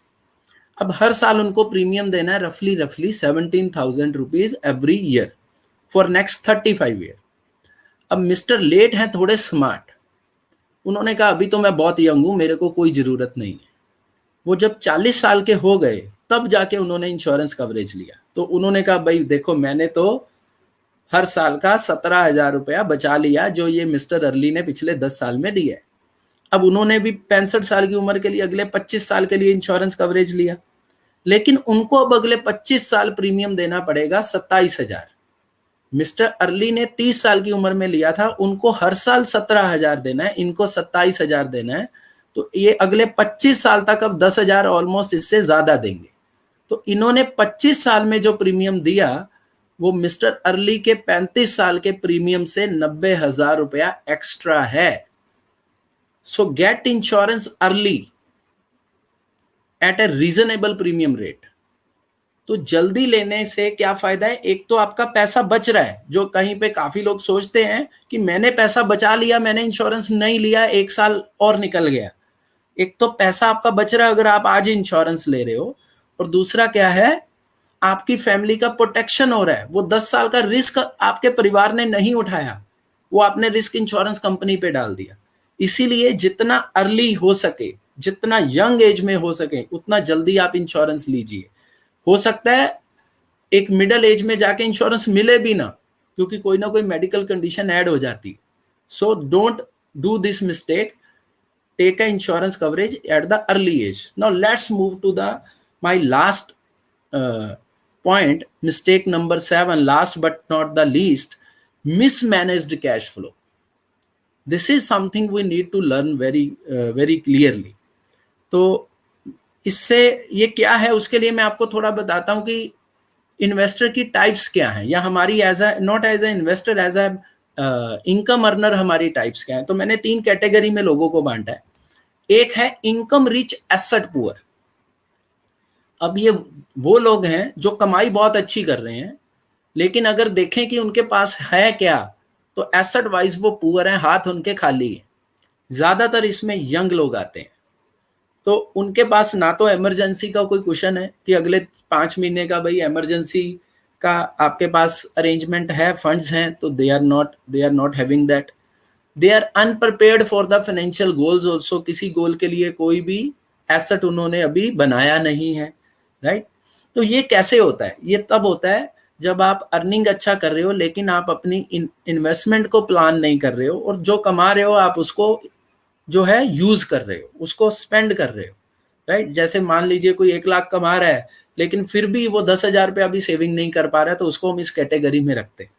अब हर साल उनको प्रीमियम देना है रफली 17,000 rupees every year for next 35 year. अब मिस्टर लेट हैं थोड़े स्मार्ट, उन्होंने कहा अभी तो मैं बहुत यंग हूं, मेरे को कोई जरूरत नहीं है. वो जब 40 साल के हो गए तब जाके उन्होंने इंश्योरेंस कवरेज लिया. तो उन्होंने कहा भाई देखो, मैंने तो हर साल का 17,000 रुपया बचा लिया जो ये मिस्टर अर्ली ने पिछले 10 साल में दिया है. अब उन्होंने भी 65 साल की उम्र के लिए अगले 25 साल के लिए इंश्योरेंस कवरेज लिया, लेकिन उनको अब अगले 25 साल प्रीमियम देना पड़ेगा 27,000. मिस्टर अर्ली ने 30 साल की उम्र में लिया था, उनको हर साल 17,000 देना है, इनको 27,000 देना है. तो ये अगले 25 साल तक अब 10,000 ऑलमोस्ट इससे ज्यादा देंगे. तो इन्होंने 25 साल में जो प्रीमियम दिया वो मिस्टर अर्ली के 35 साल के प्रीमियम से 90,000 रुपया एक्स्ट्रा है. So get insurance early at a reasonable premium rate. तो जल्दी लेने से क्या फायदा है, एक तो आपका पैसा बच रहा है. जो कहीं पे काफी लोग सोचते हैं कि मैंने पैसा बचा लिया, मैंने इंश्योरेंस नहीं लिया, 1 साल और निकल गया. एक तो पैसा आपका बच रहा है अगर आप आज इंश्योरेंस ले रहे हो, और दूसरा क्या है, आपकी फैमिली का प्रोटेक्शन हो रहा है. वो 10 साल का रिस्क आपके परिवार ने नहीं उठाया, वो आपने रिस्क इंश्योरेंस कंपनी पे डाल दिया. इसीलिए जितना अर्ली हो सके, जितना यंग एज में हो सके, उतना जल्दी आप इंश्योरेंस लीजिए. हो सकता है एक मिडिल एज में जाके इंश्योरेंस मिले भी ना, क्योंकि कोई ना कोई मेडिकल कंडीशन ऐड हो जाती. So don't do this mistake. Take a insurance coverage at the early age. Now let's move to my last point, mistake number 7, last but not the least, mismanaged cash flow. This is something we need to learn very clearly. तो इससे ये क्या है, उसके लिए मैं आपको थोड़ा बताता हूं कि इन्वेस्टर की टाइप्स क्या हैं, या हमारी as a not as a investor, as a income earner हमारी टाइप्स क्या हैं. तो मैंने 3 कैटेगरी में लोगों को बांटा है. एक है इनकम रिच एसेट पुअर. अब ये वो लोग हैं जो कमाई बहुत अच्छी कर रहे हैं, लेकिन अगर देखें कि उनके पास है क्या, तो एसेट वाइज वो पुअर हैं, हाथ उनके खाली हैं. ज्यादातर इसमें यंग लोग आते हैं, तो उनके पास ना तो इमरजेंसी का कोई कुशन है कि अगले 5 महीने का भाई इमरजेंसी का आपके पास अरेंजमेंट है, फंड्स हैं, तो they are not having that. They are unprepared for the financial goals also. किसी गोल के लिए कोई भी एसेट उन्होंने अभी बनाया नहीं है. राइट. तो ये कैसे होता है, ये तब होता है जब आप अर्निंग अच्छा कर रहे हो, लेकिन आप अपनी इन्वेस्टमेंट को प्लान नहीं कर रहे हो, और जो कमा रहे हो आप उसको जो है यूज कर रहे हो, उसको स्पेंड कर रहे हो. राइट. जैसे मान लीजिए कोई 1 लाख कमा रहा है, लेकिन फिर भी वो 10,000 रुपया अभी सेविंग नहीं कर पा रहा है, तो उसको हम इस कैटेगरी में रखते हैं.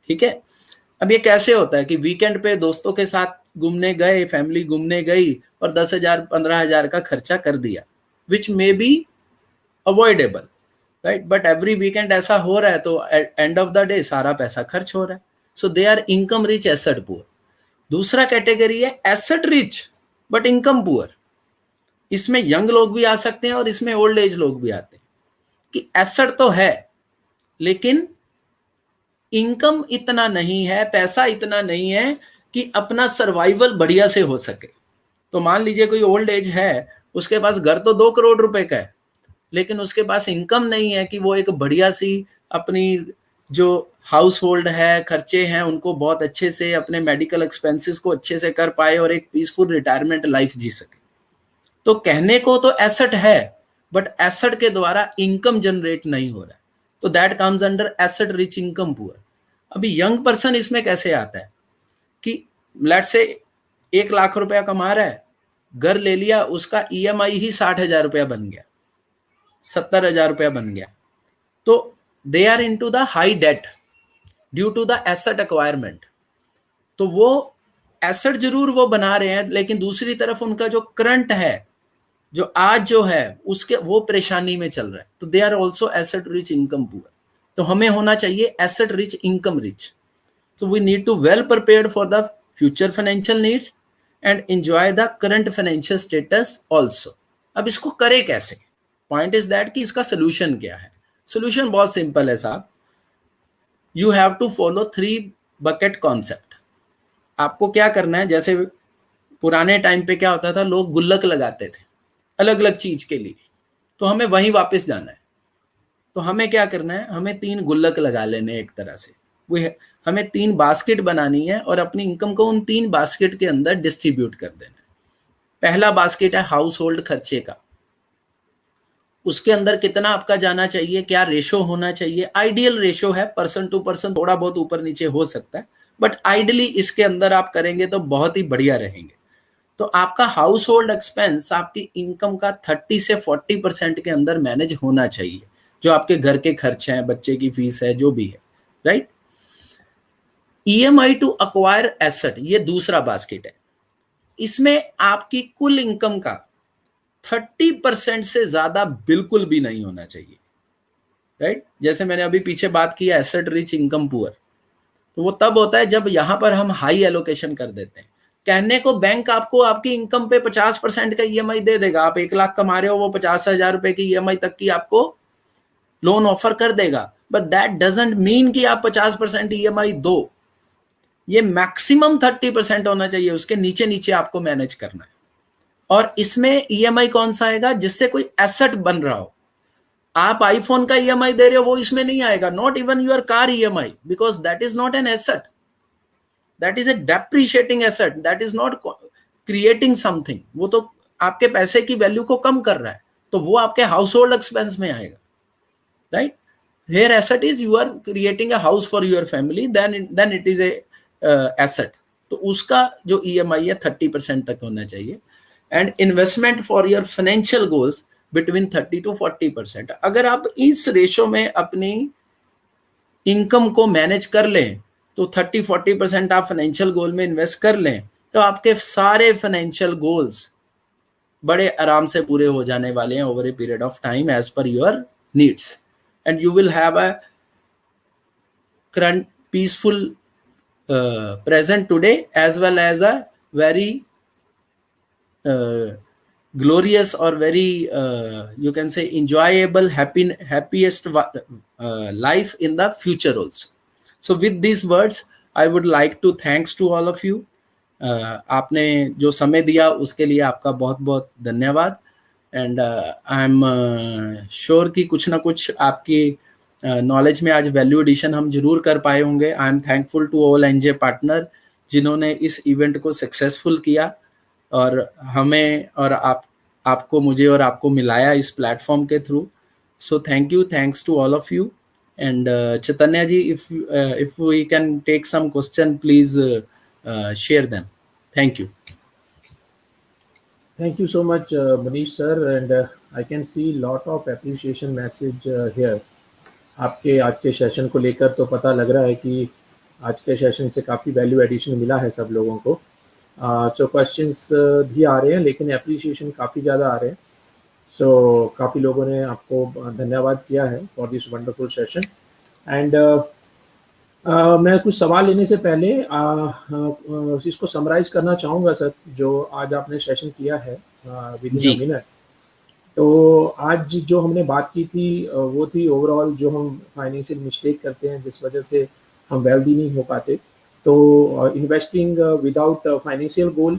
ठीक है. अब ये कैसे होता है कि वीकेंड पे दोस्तों के साथ घूमने गए, फैमिली घूमने गई और 10,000 15,000 का खर्चा कर दिया, which may be avoidable. Right. But every weekend ऐसा हो रहा है, तो एंड ऑफ द डे सारा पैसा खर्च हो रहा है. So they are income rich asset poor. दूसरा कैटेगरी है asset rich but income poor. इसमें यंग लोग भी आ सकते हैं और इसमें ओल्ड एज लोग भी आते हैं, कि एसेट तो है लेकिन इनकम इतना नहीं है, पैसा इतना नहीं है कि अपना सर्वाइवल बढ़िया से हो सके. तो मान लीजिए कोई ओल्ड एज है, उसके पास घर तो 2 करोड़ रुपए का है, लेकिन उसके पास इनकम नहीं है कि वो एक बढ़िया सी अपनी जो हाउस होल्ड है, खर्चे हैं, उनको बहुत अच्छे से, अपने मेडिकल एक्सपेंसेस को अच्छे से कर पाए और एक पीसफुल रिटायरमेंट लाइफ जी सके. तो कहने को तो एसेट है, बट एसेट के द्वारा इनकम जनरेट नहीं हो रहा है, तो that comes under asset rich income poor. अभी यंग पर्सन इसमें कैसे आता है कि लेट्स से 1 लाख रुपया कमा रहा है, घर ले लिया, उसका ईएमआई ही 60,000 रुपया बन गया. 70,000 रुपया बन गया, तो they are into the high debt due to the asset acquirement. तो वो एसेट जरूर वो बना रहे हैं, लेकिन दूसरी तरफ उनका जो करंट है, जो आज जो है उसके, वो परेशानी में चल रहा है। तो they are also asset rich income poor. तो हमें होना चाहिए asset rich income rich. So we need to well prepared for the future financial needs and enjoy the current financial status also. अब इसको करे कैसे? पॉइंट इज दैट कि इसका सोल्यूशन क्या है? सोल्यूशन बहुत सिंपल है साहब। You have to follow 3 bucket concept. आपको क्या करना है, जैसे पुराने टाइम पे क्या होता था, लोग गुल्लक लगाते थे अलग अलग चीज के लिए, तो हमें वहीं वापस जाना है। तो हमें क्या करना है, हमें 3 गुल्लक लगा लेने एक तरह से। वो हमें 3 बास्केट बनानी है और अपनी इनकम को उन 3 बास्केट के अंदर डिस्ट्रीब्यूट कर देना है। पहला बास्केट है हाउस होल्ड खर्चे का। उसके अंदर कितना आपका जाना चाहिए, क्या रेशो होना चाहिए? आइडियल रेशो है पर्सन टू पर्सन, थोड़ा बहुत ऊपर नीचे हो सकता है, बट आइडियली इसके अंदर आप करेंगे तो बहुत ही बढ़िया रहेंगे। तो आपका हाउस होल्ड एक्सपेंस आपकी इनकम का 30 से 40% के अंदर मैनेज होना चाहिए, जो आपके घर के खर्च हैं, बच्चे की फीस है, जो भी है, right. EMI to acquire asset, ये दूसरा बास्केट है। इसमें आपकी कुल इनकम का 30% से ज्यादा बिल्कुल भी नहीं होना चाहिए, राइट। जैसे मैंने अभी पीछे बात की एसेट रिच इनकम पुअर, तो वो तब होता है जब यहां पर हम हाई एलोकेशन कर देते हैं। कहने को बैंक आपको आपकी इनकम पे 50% का EMI दे देगा। आप 1 लाख कमा रहे हो, वो 50,000 रुपए की EMI तक की आपको लोन ऑफर कर देगा, बट दैट डजंट मीन कि आप 50% EMI दो। ये मैक्सिमम 30% होना चाहिए, उसके नीचे नीचे आपको मैनेज करना है। और इसमें EMI कौन सा आएगा, जिससे कोई एसेट बन रहा हो। आप आईफोन का EMI दे रहे हो, वो इसमें नहीं आएगा। Not even your car EMI, because that is not an asset, that is a depreciating asset, that is not creating something. वो तो आपके पैसे की वैल्यू को कम कर रहा है, तो वो आपके हाउस होल्ड एक्सपेंस में आएगा, right. Here asset is you are creating a house for your family, then it is a asset. तो उसका जो EMI है 30% तक होना चाहिए। And investment for your financial goals between 30 to 40%। अगर आप इस रेशो में अपनी इनकम को मैनेज कर लें, तो 30-40% आप फाइनेंशियल गोल में इन्वेस्ट कर लें, तो आपके सारे फाइनेंशियल गोल्स बड़े आराम से पूरे हो जाने वाले हैं over a period of time as per your needs. And you will have a current peaceful present today, as well as a very glorious or very you can say enjoyable happiest life in the future also. So with these words I would like to thanks to all of you. आपने जो समय दिया उसके लिए आपका बहुत बहुत धन्यवाद। एंड आई एम श्योर कि कुछ ना कुछ आपकी नॉलेज में आज वैल्यू एडिशन हम जरूर कर पाए होंगे। I am thankful to all NJ partner जिन्होंने इस इवेंट को सक्सेसफुल किया और हमें और आपको, मुझे और आपको मिलाया इस प्लेटफॉर्म के through. So thank you, thanks to all of you. And Chaitanya ji, if we can take some question, please share them. Thank you. Thank you so much, Manish sir, and I can see lot of appreciation message here. आपके आज के session को लेकर तो पता लग रहा है कि आज के सेशन से काफ़ी वैल्यू एडिशन मिला है सब लोगों को। सो क्वेश्चंस भी आ रहे हैं, लेकिन एप्रिसिएशन काफ़ी ज़्यादा आ रहे हैं। सो काफ़ी लोगों ने आपको धन्यवाद किया है for this wonderful session. And मैं कुछ सवाल लेने से पहले इसको समराइज करना चाहूँगा सर, जो आज आपने सेशन किया है विद इन अ मिनट। तो आज जो हमने बात की थी वो थी ओवरऑल जो हम फाइनेंशियल मिस्टेक करते हैं जिस वजह से हम वेल्दी नहीं हो पाते। तो इन्वेस्टिंग विदाउट फाइनेंशियल गोल,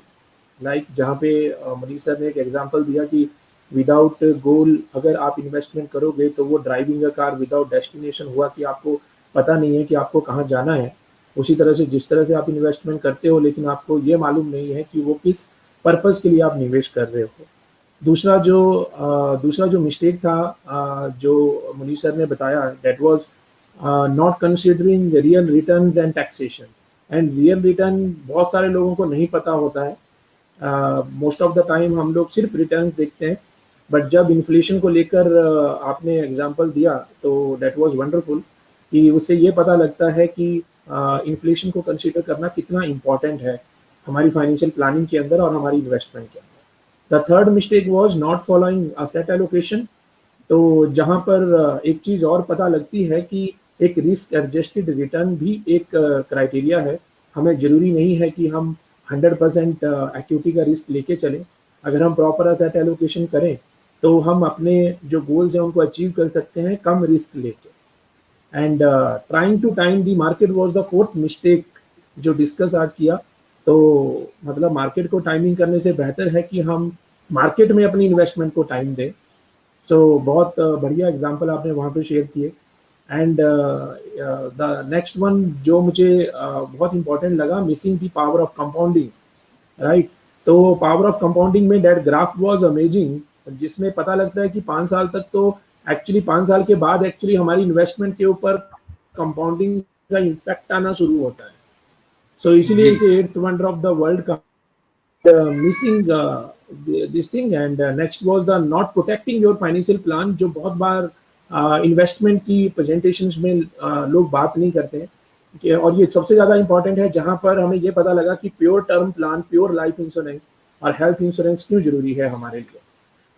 लाइक जहाँ पे मनीष सर ने एक एग्जांपल दिया कि विदाउट गोल अगर आप इन्वेस्टमेंट करोगे तो वो driving a car without destination हुआ कि आपको पता नहीं है कि आपको कहाँ जाना है। उसी तरह से जिस तरह से आप इन्वेस्टमेंट करते हो लेकिन आपको ये मालूम नहीं है कि वो किस पर्पज़ के लिए आप निवेश कर रहे हो। दूसरा जो मिस्टेक था जो मनीष सर ने बताया, that was not considering real returns and taxation. And real return बहुत सारे लोगों को नहीं पता होता है। मोस्ट ऑफ द टाइम हम लोग सिर्फ रिटर्न देखते हैं बट जब इन्फ्लेशन को लेकर आपने एग्जांपल दिया तो दैट वाज वंडरफुल कि उससे ये पता लगता है कि इन्फ्लेशन को कंसीडर करना कितना इम्पोर्टेंट है हमारी फाइनेंशियल प्लानिंग के अंदर और हमारी इन्वेस्टमेंट के अंदर। The third mistake was not following asset allocation. तो जहाँ पर एक चीज़ और पता लगती है कि एक रिस्क एडजस्टेड रिटर्न भी एक क्राइटेरिया है। हमें ज़रूरी नहीं है कि हम 100% एक्टिविटी का रिस्क लेके चलें। अगर हम प्रॉपर एसेट एलोकेशन करें तो हम अपने जो गोल्स हैं उनको अचीव कर सकते हैं कम रिस्क लेके। And trying to time the market was the fourth mistake जो डिस्कस आज किया। तो मतलब मार्केट को टाइमिंग करने से बेहतर है कि हम मार्केट में अपनी इन्वेस्टमेंट को टाइम दें। सो बहुत बढ़िया एग्जांपल आपने वहाँ पे शेयर किए। एंड द नेक्स्ट वन जो मुझे बहुत इंपॉर्टेंट लगा, missing the power of compounding, right. तो पावर ऑफ कंपाउंडिंग में दैट ग्राफ वाज अमेजिंग, जिसमें पता लगता है कि 5 साल तक तो एक्चुअली 5 साल के बाद एक्चुअली हमारी इन्वेस्टमेंट के ऊपर कंपाउंडिंग का इम्पैक्ट आना शुरू होता है। सो इसीलिए जी इसे eighth wonder of the world missing this thing। and next was the not protecting your financial plan, जो बहुत बार इन्वेस्टमेंट की प्रेजेंटेशंस में लोग बात नहीं करते हैं और ये सबसे ज़्यादा इंपॉर्टेंट है, जहाँ पर हमें ये पता लगा कि pure term plan, pure life insurance और हेल्थ इंश्योरेंस क्यों जरूरी है हमारे लिए।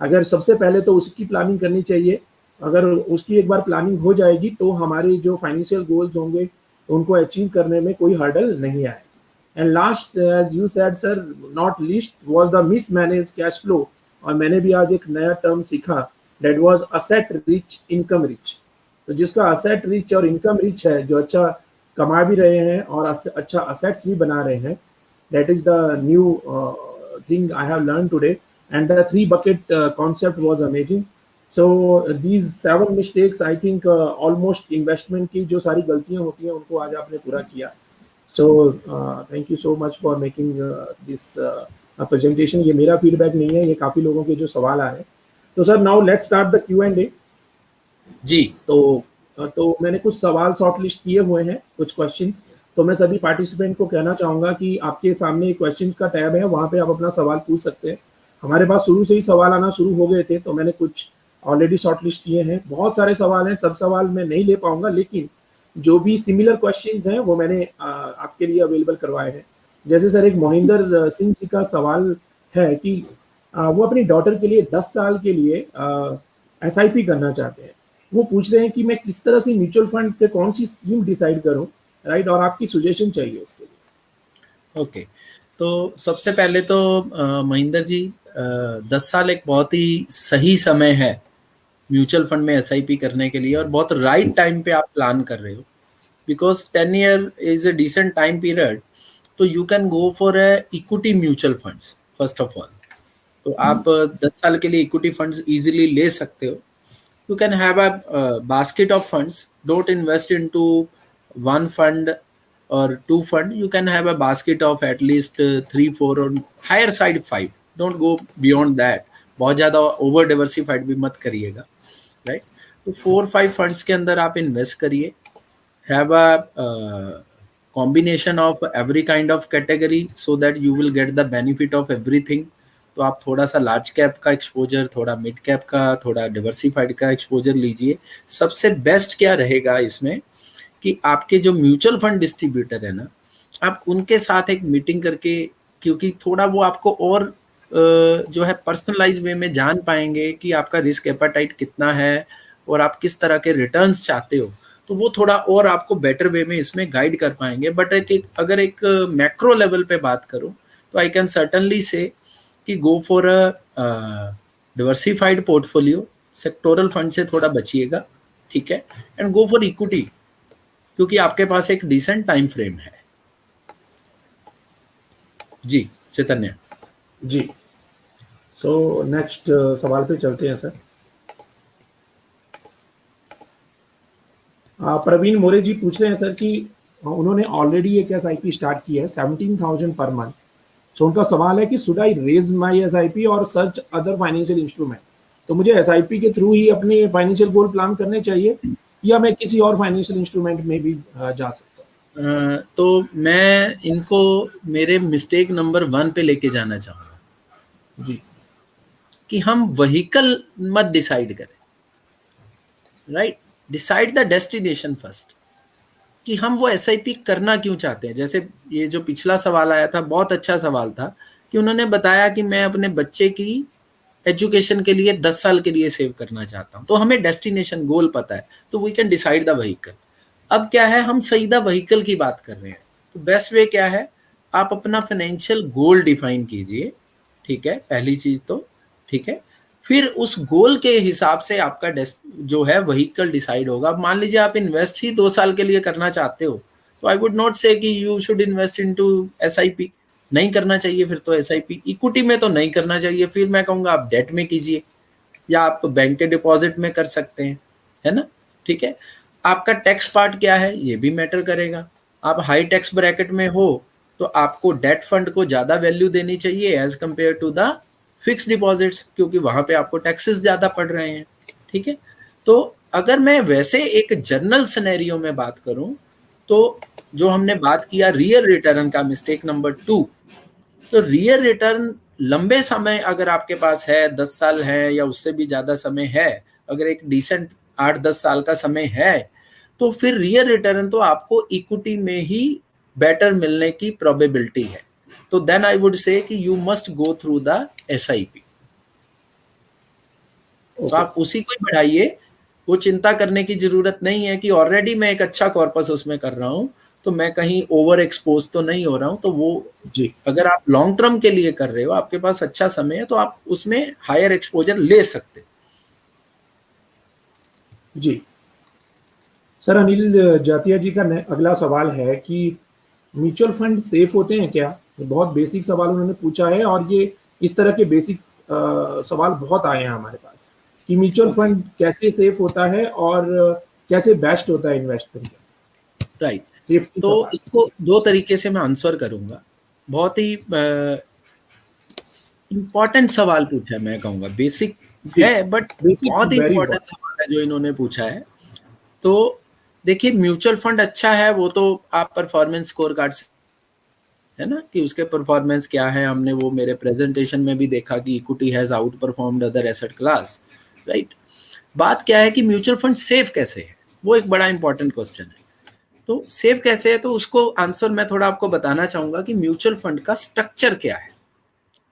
अगर सबसे पहले तो उसकी प्लानिंग करनी चाहिए। अगर उसकी एक बार प्लानिंग हो जाएगी तो हमारे जो फाइनेंशियल गोल्स होंगे उनको अचीव करने में कोई हर्डल नहीं आएगा। And last, as you said sir, not least was the mismanage cash flow. और मैंने भी आज एक नया टर्म सीखा, that was asset rich income rich. तो जिसका असेट रिच और इनकम रिच है, जो अच्छा कमा भी रहे हैं और अच्छा असेट्स भी बना रहे हैं, that is the new thing I have learned today। And the three bucket concept was amazing। So these 7 mistakes I think almost investment की जो सारी गलतियां होती हैं उनको आज आपने पूरा किया। So thank you so much for making this presentation। ये मेरा फीडबैक नहीं है, ये काफी लोगों के जो सवाल आ रहे हैं। तो sir now let's start the Q&A। जी तो मैंने कुछ सवाल शॉर्ट लिस्ट किए हुए हैं, कुछ क्वेश्चंस। तो मैं सभी पार्टिसिपेंट को कहना चाहूंगा कि आपके सामने क्वेश्चंस का टैब है, वहां पे आप अपना सवाल पूछ सकते हैं। हमारे पास शुरू से ही सवाल आना शुरू हो गए थे, तो मैंने कुछ ऑलरेडी शॉर्ट लिस्ट किए हैं। बहुत सारे सवाल हैं, सब सवाल मैं नहीं ले पाऊंगा, लेकिन जो भी सिमिलर क्वेश्चंस हैं वो मैंने आपके लिए अवेलेबल करवाए हैं। जैसे सर एक मोहिंदर सिंह जी का सवाल है कि वो अपनी डॉटर के लिए 10 साल के लिए SIP करना चाहते हैं। वो पूछ रहे हैं कि मैं किस तरह से म्यूचुअल फंड पे कौन सी स्कीम डिसाइड करूं, राइट, और आपकी सजेशन चाहिए उसके लिए। ओके। तो सबसे पहले तो महेंद्र जी, 10 साल एक बहुत ही सही समय है म्यूचुअल फंड में SIP करने के लिए, और बहुत राइट टाइम पे आप प्लान कर रहे हो, because 10 year is a decent time period. तो you can go for equity mutual funds first of all. तो आप 10 साल के लिए इक्विटी फंड्स इजीली ले सकते हो। You can have a basket of funds. Don't invest into one fund or two fund. You can have a basket of at least 3 4 or higher side 5. Don't go beyond that. बहुत ज़्यादा over diversified भी मत करिएगा, right. तो 4 5 funds के अंदर आप invest करिए। Have a combination of every kind of category so that you will get the benefit of everything। तो आप थोड़ा सा लार्ज कैप का एक्सपोजर, थोड़ा मिड कैप का, थोड़ा डिवर्सिफाइड का एक्सपोजर लीजिए। सबसे बेस्ट क्या रहेगा इसमें कि आपके जो म्यूचुअल फंड डिस्ट्रीब्यूटर है ना, आप उनके साथ एक मीटिंग करके, क्योंकि थोड़ा वो आपको और जो है पर्सनलाइज वे में जान पाएंगे कि आपका रिस्क एपेटाइट कितना है और आप किस तरह के रिटर्न्स चाहते हो। तो वो थोड़ा और आपको बेटर वे में इसमें गाइड कर पाएंगे। बट अगर एक मैक्रो लेवल पे बात करूं तो आई कैन सर्टनली से कि go for a diversified portfolio. Sectoral fund से थोड़ा बचिएगा, ठीक है, एंड गो फॉर इक्विटी, क्योंकि आपके पास एक डिसेंट टाइम फ्रेम है। जी चैतन्य जी। सो नेक्स्ट सवाल पे चलते हैं सर। प्रवीण मोरे जी पूछ रहे हैं सर कि उन्होंने ऑलरेडी एक SIP स्टार्ट की है 17,000 पर मंथ। सो उनका सवाल है कि should I raise my SIP और सर्च अदर फाइनेंशियल इंस्ट्रूमेंट। तो मुझे SIP के थ्रू ही अपने फाइनेंशियल गोल प्लान करने चाहिए या मैं किसी और फाइनेंशियल इंस्ट्रूमेंट में भी जा सकता हूँ? तो मैं इनको मेरे मिस्टेक नंबर 1 पे लेके जाना चाहूँगा। जी कि हम व्हीकल मत डिसाइड करें, right? Decide the destination first, कि हम वो एसआईपी करना क्यों चाहते हैं। जैसे ये जो पिछला सवाल आया था, बहुत अच्छा सवाल था, कि उन्होंने बताया कि मैं अपने बच्चे की एजुकेशन के लिए 10 साल के लिए सेव करना चाहता हूं। तो हमें डेस्टिनेशन गोल पता है, तो we can decide the vehicle. अब क्या है, हम सही द व्हीकल की बात कर रहे हैं, तो बेस्ट वे क्या है, आप अपना फाइनेंशियल गोल डिफाइन कीजिए, ठीक है, पहली चीज तो, ठीक है। फिर उस गोल के हिसाब से आपका जो है व्हीकल डिसाइड होगा। अब मान लीजिए आप इन्वेस्ट ही 2 साल के लिए करना चाहते हो, तो आई वुड नॉट से कि you should invest into SIP, नहीं करना चाहिए फिर तो एसआईपी। इक्विटी में तो नहीं करना चाहिए, फिर मैं कहूंगा आप डेट में कीजिए, या आप बैंक के डिपॉजिट में कर सकते हैं, है ना, ठीक है। आपका टैक्स पार्ट क्या है, ये भी मैटर करेगा। आप हाई टैक्स ब्रैकेट में हो तो आपको डेट फंड को ज्यादा वैल्यू देनी चाहिए as compare to the fix deposits, क्योंकि वहां पे आपको टैक्सेस ज्यादा पड़ रहे हैं, ठीक है। तो अगर मैं वैसे एक जनरल सिनेरियो में बात करूं, तो जो हमने बात किया रियल रिटर्न का, मिस्टेक नंबर 2, तो रियल रिटर्न लंबे समय अगर आपके पास है, 10 साल है या उससे भी ज्यादा समय है, अगर एक डिसेंट 8-10 साल का समय है, तो फिर रियल रिटर्न तो आपको इक्विटी में ही बेटर मिलने की प्रोबेबिलिटी है। तो देन आई वुड से कि you must go through the SIP. तो आप उसी को ही बढ़ाइए, वो चिंता करने की जरूरत नहीं है कि ऑलरेडी मैं एक अच्छा कॉर्पस उसमें कर रहा हूं, तो मैं कहीं ओवर एक्सपोज तो नहीं हो रहा हूं। तो वो जी अगर आप लॉन्ग टर्म के लिए कर रहे हो, आपके पास अच्छा समय है, तो आप उसमें हायर एक्सपोजर ले सकते। जी सर, अनिल जातिया जी का अगला सवाल है कि म्यूचुअल फंड सेफ होते हैं क्या? ये बहुत बेसिक सवाल उन्होंने पूछा है, और ये इस तरह के बेसिक सवाल बहुत आए हैं हमारे पास कि म्यूचुअल फंड कैसे सेफ होता है और कैसे बेस्ट होता है इन्वेस्टमेंट में, राइट। सेफ्टी तो का पार्ट। इसको दो तरीके से मैं आंसर करूंगा। बहुत ही इंपॉर्टेंट सवाल पूछा है, मैं कहूंगा बेसिक जी, है, बट बेसिक बहुत ही वेरी इंपॉर्टेंट इंपॉर्टेंट। सवाल है जो इन्होंने पूछा है। तो देखिए, म्यूचुअल फंड अच्छा है, वो तो आप परफॉर्मेंस स्कोर कार्ड से, है ना, कि उसके परफॉर्मेंस क्या है, हमने वो मेरे प्रेजेंटेशन में भी देखा कि equity has out performed other asset class, right. बात क्या है कि म्यूचुअल फंड सेफ कैसे है, वो एक बड़ा इंपॉर्टेंट क्वेश्चन है। तो सेफ कैसे है, तो उसको आंसर मैं थोड़ा आपको बताना चाहूंगा कि म्यूचुअल फंड का स्ट्रक्चर क्या है।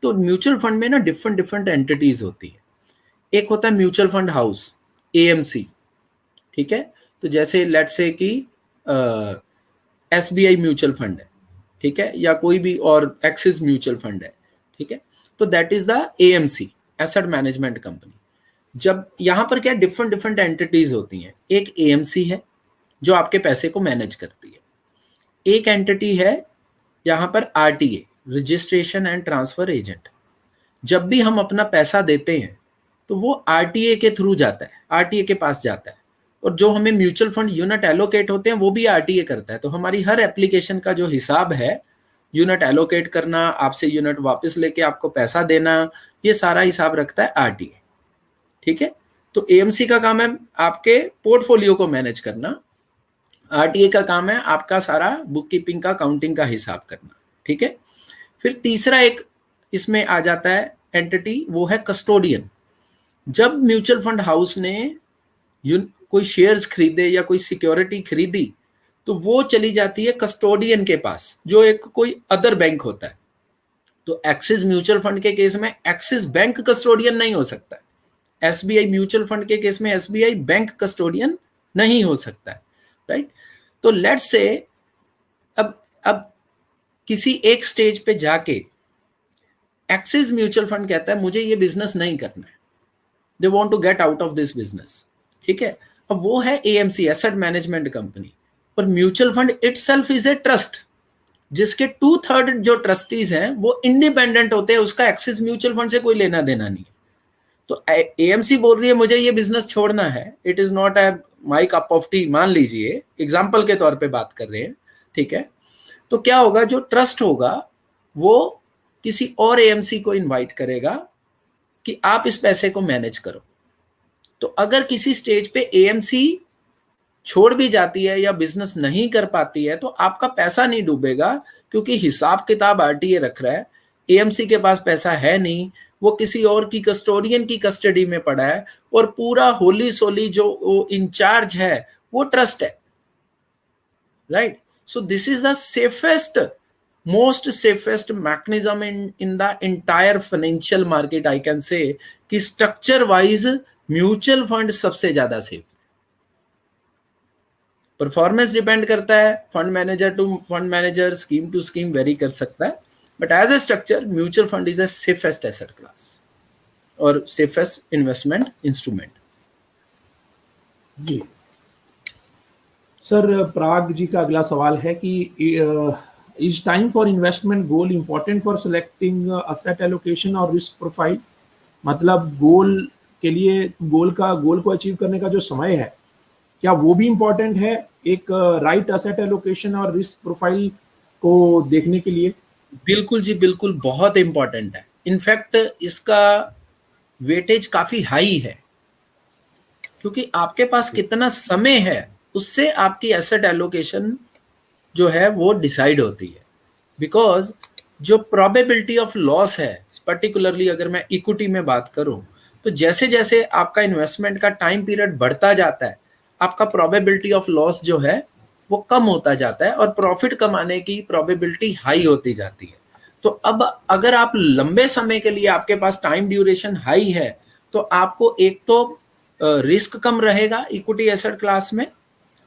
तो म्यूचुअल फंड में ना डिफरेंट डिफरेंट एंटिटीज होती है। एक होता है म्यूचुअल फंड हाउस, एएमसी, ठीक है। तो जैसे लेट्स से कि एसबीआई म्यूचुअल फंड है, ठीक है, या कोई भी और एक्सिस म्यूचुअल फंड है, ठीक है। तो that is the AMC, asset management company. जब यहाँ पर क्या डिफरेंट डिफरेंट एंटिटीज होती हैं, एक एएमसी है जो आपके पैसे को मैनेज करती है, एक एंटिटी है यहाँ पर RTA, registration and transfer agent. जब भी हम अपना पैसा देते हैं तो वो आरटीए के थ्रू जाता है, आरटीए के पास जाता है, और जो हमें म्यूचुअल फंड यूनिट एलोकेट होते हैं वो भी आरटीए करता है। तो हमारी हर एप्लीकेशन का जो हिसाब है, यूनिट एलोकेट करना, आपसे यूनिट वापस लेके आपको पैसा देना, ये सारा हिसाब रखता है आरटीए, ठीक है। तो एएमसी का काम है आपके पोर्टफोलियो को मैनेज करना, आरटीए का काम है आपका सारा बुक कीपिंग का, काउंटिंग का हिसाब करना, ठीक है। फिर तीसरा एक इसमें आ जाता है एंटिटी, वो है कस्टोडियन। जब म्यूचुअल फंड हाउस ने कोई शेयर्स खरीदे या कोई सिक्योरिटी खरीदी, तो वो चली जाती है कस्टोडियन के पास, जो एक कोई अदर बैंक होता है। तो एक्सिस म्यूचुअल फंड के केस में एक्सिस बैंक कस्टोडियन नहीं हो सकता, एसबीआई म्यूचुअल फंड के केस में एसबीआई बैंक कस्टोडियन नहीं हो सकता है, राइट। तो लेट्स से अब किसी एक स्टेज पे जाके एक्सिस म्यूचुअल फंड कहता है मुझे ये बिजनेस नहीं करना है, they want to get out of this business, ठीक है। अब वो है एएमसी, एसेट मैनेजमेंट कंपनी, और mutual fund itself is a trust, जिसके 2/3 जो ट्रस्टीज हैं वो इंडिपेंडेंट होते हैं, उसका एक्सिस म्यूचुअल फंड से कोई लेना देना नहीं है। तो एएमसी बोल रही है मुझे ये बिजनेस छोड़ना है, it is not a my cup of T, मान लीजिए एग्जाम्पल के तौर पे बात कर रहे हैं, ठीक है। तो क्या होगा, जो ट्रस्ट होगा वो किसी और एएमसी को इनवाइट करेगा कि आप इस पैसे को मैनेज करो। तो अगर किसी स्टेज पे एएमसी छोड़ भी जाती है या बिजनेस नहीं कर पाती है, तो आपका पैसा नहीं डूबेगा, क्योंकि हिसाब किताब आरटीए रख रहा है, एएमसी के पास पैसा है नहीं, वो किसी और की कस्टोडियन की कस्टडी में पड़ा है, और पूरा होली सोली जो इंचार्ज है वो ट्रस्ट है, right? So this is the safest, most safest mechanism in the entire financial market, I can say कि स्ट्रक्चर वाइज म्यूचुअल फंड सबसे ज्यादा सेफ। परफॉर्मेंस डिपेंड करता है, fund manager to fund manager, scheme to scheme vary कर सकता है, but as a structure mutual fund is the safest asset class और safest investment instrument. जी सर, प्राग जी का अगला सवाल है कि is time for investment goal important for selecting asset allocation और रिस्क प्रोफाइल? मतलब गोल के लिए गोल को अचीव करने का जो समय है, क्या वो भी इम्पोर्टेंट है एक राइट असेट एलोकेशन और रिस्क प्रोफाइल को देखने के लिए? बिल्कुल जी, बिल्कुल, बहुत इंपॉर्टेंट है। इनफैक्ट इसका वेटेज काफी हाई है, क्योंकि आपके पास कितना समय है उससे आपकी एसेट एलोकेशन जो है वो डिसाइड होती है। बिकॉज जो प्रोबेबिलिटी ऑफ लॉस है, पर्टिकुलरली अगर मैं इक्विटी में बात करूं, तो जैसे जैसे आपका इन्वेस्टमेंट का टाइम पीरियड बढ़ता जाता है, आपका प्रोबेबिलिटी ऑफ लॉस जो है वो कम होता जाता है और प्रॉफिट कमाने की प्रोबेबिलिटी हाई होती जाती है। तो अब अगर आप लंबे समय के लिए आपके पास टाइम ड्यूरेशन हाई है, तो आपको एक तो रिस्क कम रहेगा इक्विटी एसेट क्लास में,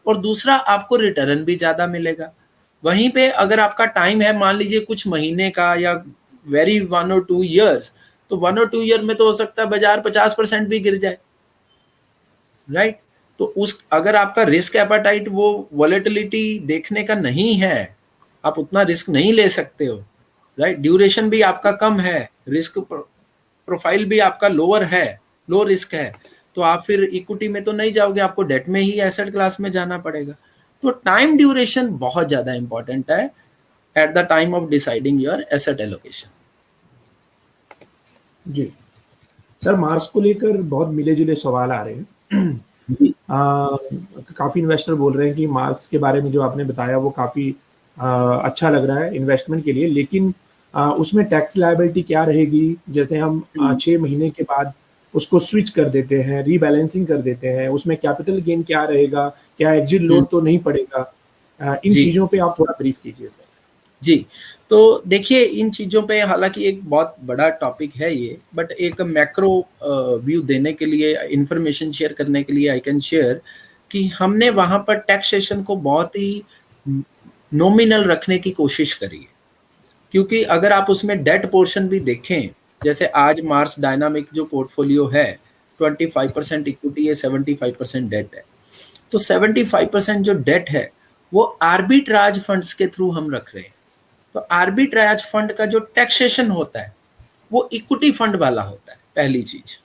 और दूसरा आपको रिटर्न भी ज्यादा मिलेगा। वहीं पे अगर आपका टाइम है मान लीजिए कुछ महीने का या वेरी 1 or 2 years, तो 1 or 2 year में तो हो सकता है बाजार 50% भी गिर जाए, राइट? तो उस अगर आपका रिस्क एपेटाइट वो वॉलेटिलिटी देखने का नहीं है, आप उतना रिस्क नहीं ले सकते हो, राइट? ड्यूरेशन भी आपका कम है, रिस्क प्रोफाइल भी आपका लोअर है, लो रिस्क है, तो आप फिर इक्विटी में तो नहीं जाओगे, आपको डेट में ही एसेट क्लास में जाना पड़ेगा। तो टाइम ड्यूरेशन बहुत ज्यादा इंपॉर्टेंट है at the time of deciding your asset allocation. जी सर, मार्स को लेकर बहुत मिले जुले सवाल आ रहे हैं। काफी इन्वेस्टर बोल रहे हैं कि मार्स के बारे में जो आपने बताया वो काफी अच्छा लग रहा है इन्वेस्टमेंट के लिए, लेकिन उसमें टैक्स लायबिलिटी क्या रहेगी? जैसे हम 6 महीने के बाद उसको स्विच कर देते हैं, रीबैलेंसिंग कर देते हैं, उसमें कैपिटल गेन क्या रहेगा? क्या एग्जिट लोड तो नहीं पड़ेगा? इन चीजों पे आप थोड़ा ब्रीफ कीजिए सर। जी, तो देखिए इन चीज़ों पे हालांकि एक बहुत बड़ा टॉपिक है ये, बट एक मैक्रो व्यू देने के लिए, इंफॉर्मेशन शेयर करने के लिए आई कैन शेयर कि हमने वहाँ पर टैक्सेशन को बहुत ही नॉमिनल रखने की कोशिश करी है। क्योंकि अगर आप उसमें डेट पोर्शन भी देखें, जैसे आज मार्स डायनामिक जो पोर्टफोलियो है 25% इक्विटी है, 75% डेट है। तो 75% जो डेट है वो आर्बिट्राज फंड्स के थ्रू हम रख रहे हैं। तो आर्बिट्राज फंड का जो टैक्सेशन होता है वो इक्विटी फंड वाला होता है, पहली चीज,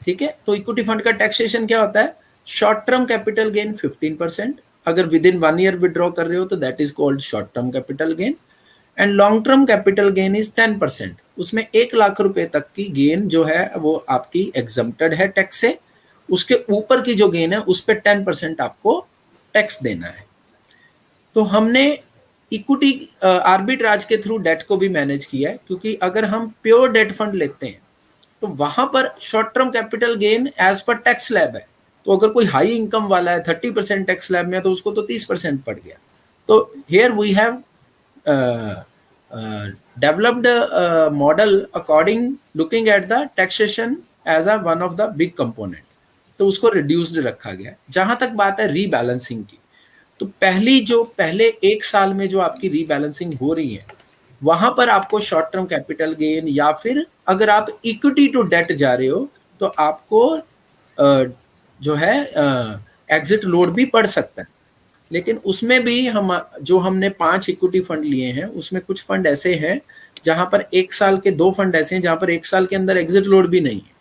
ठीक है? तो इक्विटी फंड का टैक्सेशन क्या होता है? शॉर्ट टर्म कैपिटल गेन 15%, अगर विद इन 1 year विड्रॉ कर रहे हो तो that is called short term capital gain, and long term capital gain is 10%। उसमें 1 लाख रुपए तक की गेन जो है वो आपकी एग्जम्प्टेड है टैक्स से, उसके ऊपर की जो गेन है उस पर 10% आपको टैक्स देना है। तो हमने इक्विटी आर्बिट्राज के थ्रू डेट को भी मैनेज किया है, क्योंकि अगर हम प्योर डेट फंड लेते हैं तो वहां पर short term capital gain as per tax slab है। तो अगर कोई हाई इनकम वाला है 30% टैक्स स्लैब में, तो उसको तो 30% पड़ गया। तो here we have developed model according looking at the taxation as a one of the big component, तो उसको रिड्यूस्ड रखा गया। जहां तक बात है रीबैलेंसिंग की, तो पहले 1 साल में जो आपकी रीबैलेंसिंग हो रही है वहां पर आपको शॉर्ट टर्म कैपिटल गेन, या फिर अगर आप इक्विटी टू डेट जा रहे हो तो आपको जो है एग्जिट लोड भी पड़ सकता है। लेकिन उसमें भी हमने 5 इक्विटी फंड लिए हैं, उसमें कुछ फंड ऐसे हैं जहां पर 1 साल के 2 फंड ऐसे हैं जहां पर 1 साल के अंदर एग्जिट लोड भी नहीं है,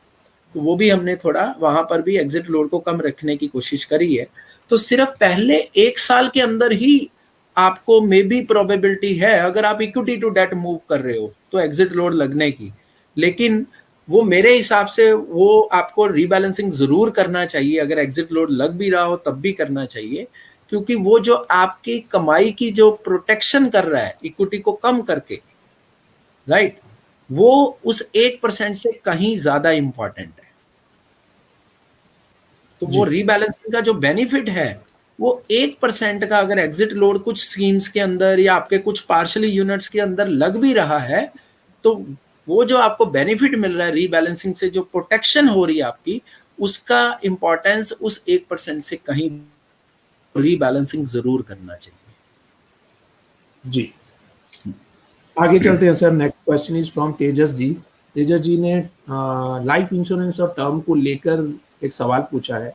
तो वो भी हमने थोड़ा वहां पर भी एग्जिट लोड को कम रखने की कोशिश करी है। तो सिर्फ पहले 1 साल के अंदर ही आपको मे बी प्रोबेबिलिटी है, अगर आप इक्विटी टू डेट मूव कर रहे हो तो एग्जिट लोड लगने की, लेकिन वो मेरे हिसाब से वो आपको रीबैलेंसिंग जरूर करना चाहिए। अगर एग्जिट लोड लग भी रहा हो तब भी करना चाहिए, क्योंकि वो जो आपकी कमाई की जो प्रोटेक्शन कर रहा है इक्विटी को कम करके, राइट, वो उस 1% से कहीं ज्यादा इंपॉर्टेंट है। तो वो जी रीबैलेंसिंग का जो बेनिफिट है वो 1% का अगर एग्जिट लोड कुछ स्कीम्स के अंदर या आपके कुछ पार्शली यूनिट्स के अंदर लग भी रहा है, तो वो जो आपको बेनिफिट मिल रहा है रीबैलेंसिंग से, जो प्रोटेक्शन हो रही है आपकी, उसका इंपॉर्टेंस उस 1% से कहीं, रीबैलेंसिंग जरूर करना चाहिए। जी। आगे चलते हैं sir. Next question is from Tejas ji. Tejas ji ने लाइफ इंश्योरेंस और टर्म को लेकर एक सवाल पूछा है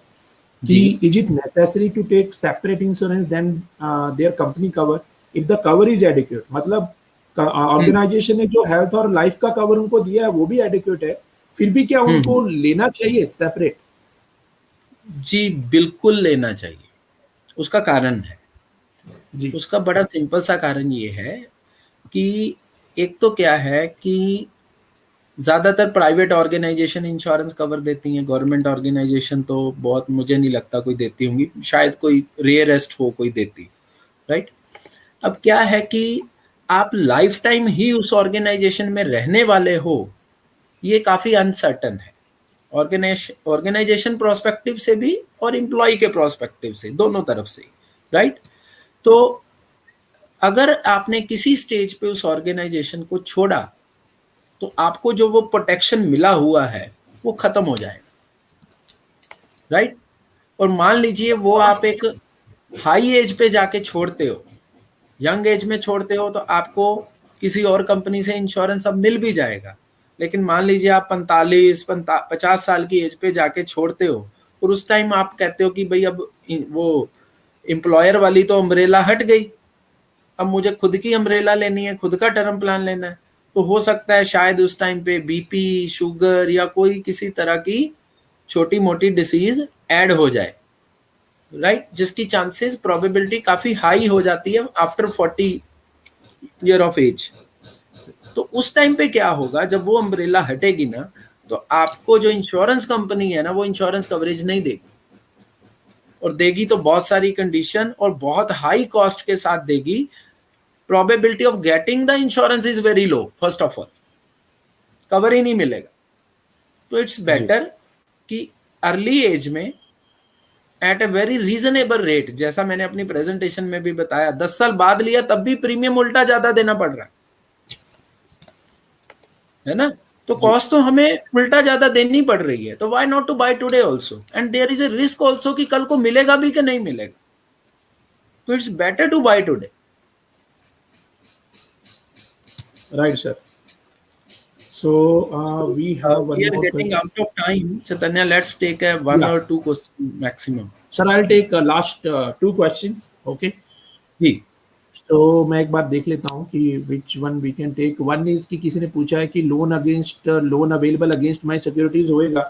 कि जी is it necessary to take separate insurance than their company cover if the cover is adequate. मतलब हम्म ऑर्गेनाइजेशन ने जो हेल्थ और लाइफ का कवर उनको दिया है वो भी एडिक्वेट है, फिर भी क्या हम्म। उनको लेना चाहिए सेपरेट? जी बिल्कुल लेना चाहिए। उसका कारण है, जी उसका बड़ा सिंपल सा कारण ये है कि एक तो क्या है कि ज्यादातर प्राइवेट ऑर्गेनाइजेशन इंश्योरेंस कवर देती हैं, गवर्नमेंट ऑर्गेनाइजेशन तो बहुत मुझे नहीं लगता कोई देती होंगी, शायद कोई रेयरेस्ट हो कोई देती, राइट। अब क्या है कि आप लाइफ टाइम ही उस ऑर्गेनाइजेशन में रहने वाले हो, ये काफी अनसर्टन है। ऑर्गेनाइजेशन प्रोस्पेक्टिव से भी और एम्प्लॉय के प्रोस्पेक्टिव से, दोनों तरफ से, राइट। तो अगर आपने किसी स्टेज पे उस ऑर्गेनाइजेशन को छोड़ा तो आपको जो वो प्रोटेक्शन मिला हुआ है वो खत्म हो जाएगा, राइट। और मान लीजिए वो आप एक हाई एज पे जाके छोड़ते हो, यंग एज में छोड़ते हो, तो आपको किसी और कंपनी से इंश्योरेंस अब मिल भी जाएगा। लेकिन मान लीजिए आप 50 साल की एज पे जाके छोड़ते हो और उस टाइम आप कहते हो कि भाई अब वो एम्प्लॉयर वाली तो अम्ब्रेला हट गई, अब मुझे खुद की अम्ब्रेला लेनी है, खुद का टर्म प्लान लेना है। तो हो सकता है शायद उस टाइम पे बीपी, शुगर या कोई किसी तरह की छोटी मोटी डिसीज ऐड हो जाए, राइट, जिसकी चांसेस प्रोबेबिलिटी काफी हाई हो जाती है आफ्टर 40 ईयर ऑफ एज। तो उस टाइम पे क्या होगा, जब वो अम्ब्रेला हटेगी ना, तो आपको जो इंश्योरेंस कंपनी है ना वो इंश्योरेंस कवरेज नहीं देगी, और देगी तो बहुत सारी कंडीशन और बहुत हाई कॉस्ट के साथ देगी। Probability of getting the insurance is very low, first of all cover ही नहीं मिलेगा। तो इट्स जी बेटर कि अर्ली एज में at a very reasonable rate, जैसा मैंने अपनी प्रेजेंटेशन में भी बताया, 10 साल बाद लिया तब भी प्रीमियम उल्टा ज्यादा देना पड़ रहा है ना। तो जी कॉस्ट तो हमें उल्टा ज्यादा देनी पड़ रही है, तो why not to buy today also, and there is a risk also कि कल को मिलेगा भी कि नहीं मिलेगा। तो it's better to buy today. Right sir. So So we have one we are more getting question. out of time. Chaitanya, let's take a one या or two question maximum. Sir, I will take last two questions. Okay, जी तो मैं एक बार देख लेता हूँ कि which one we can take. One is कि किसी ने पूछा है कि loan available against my securities होएगा।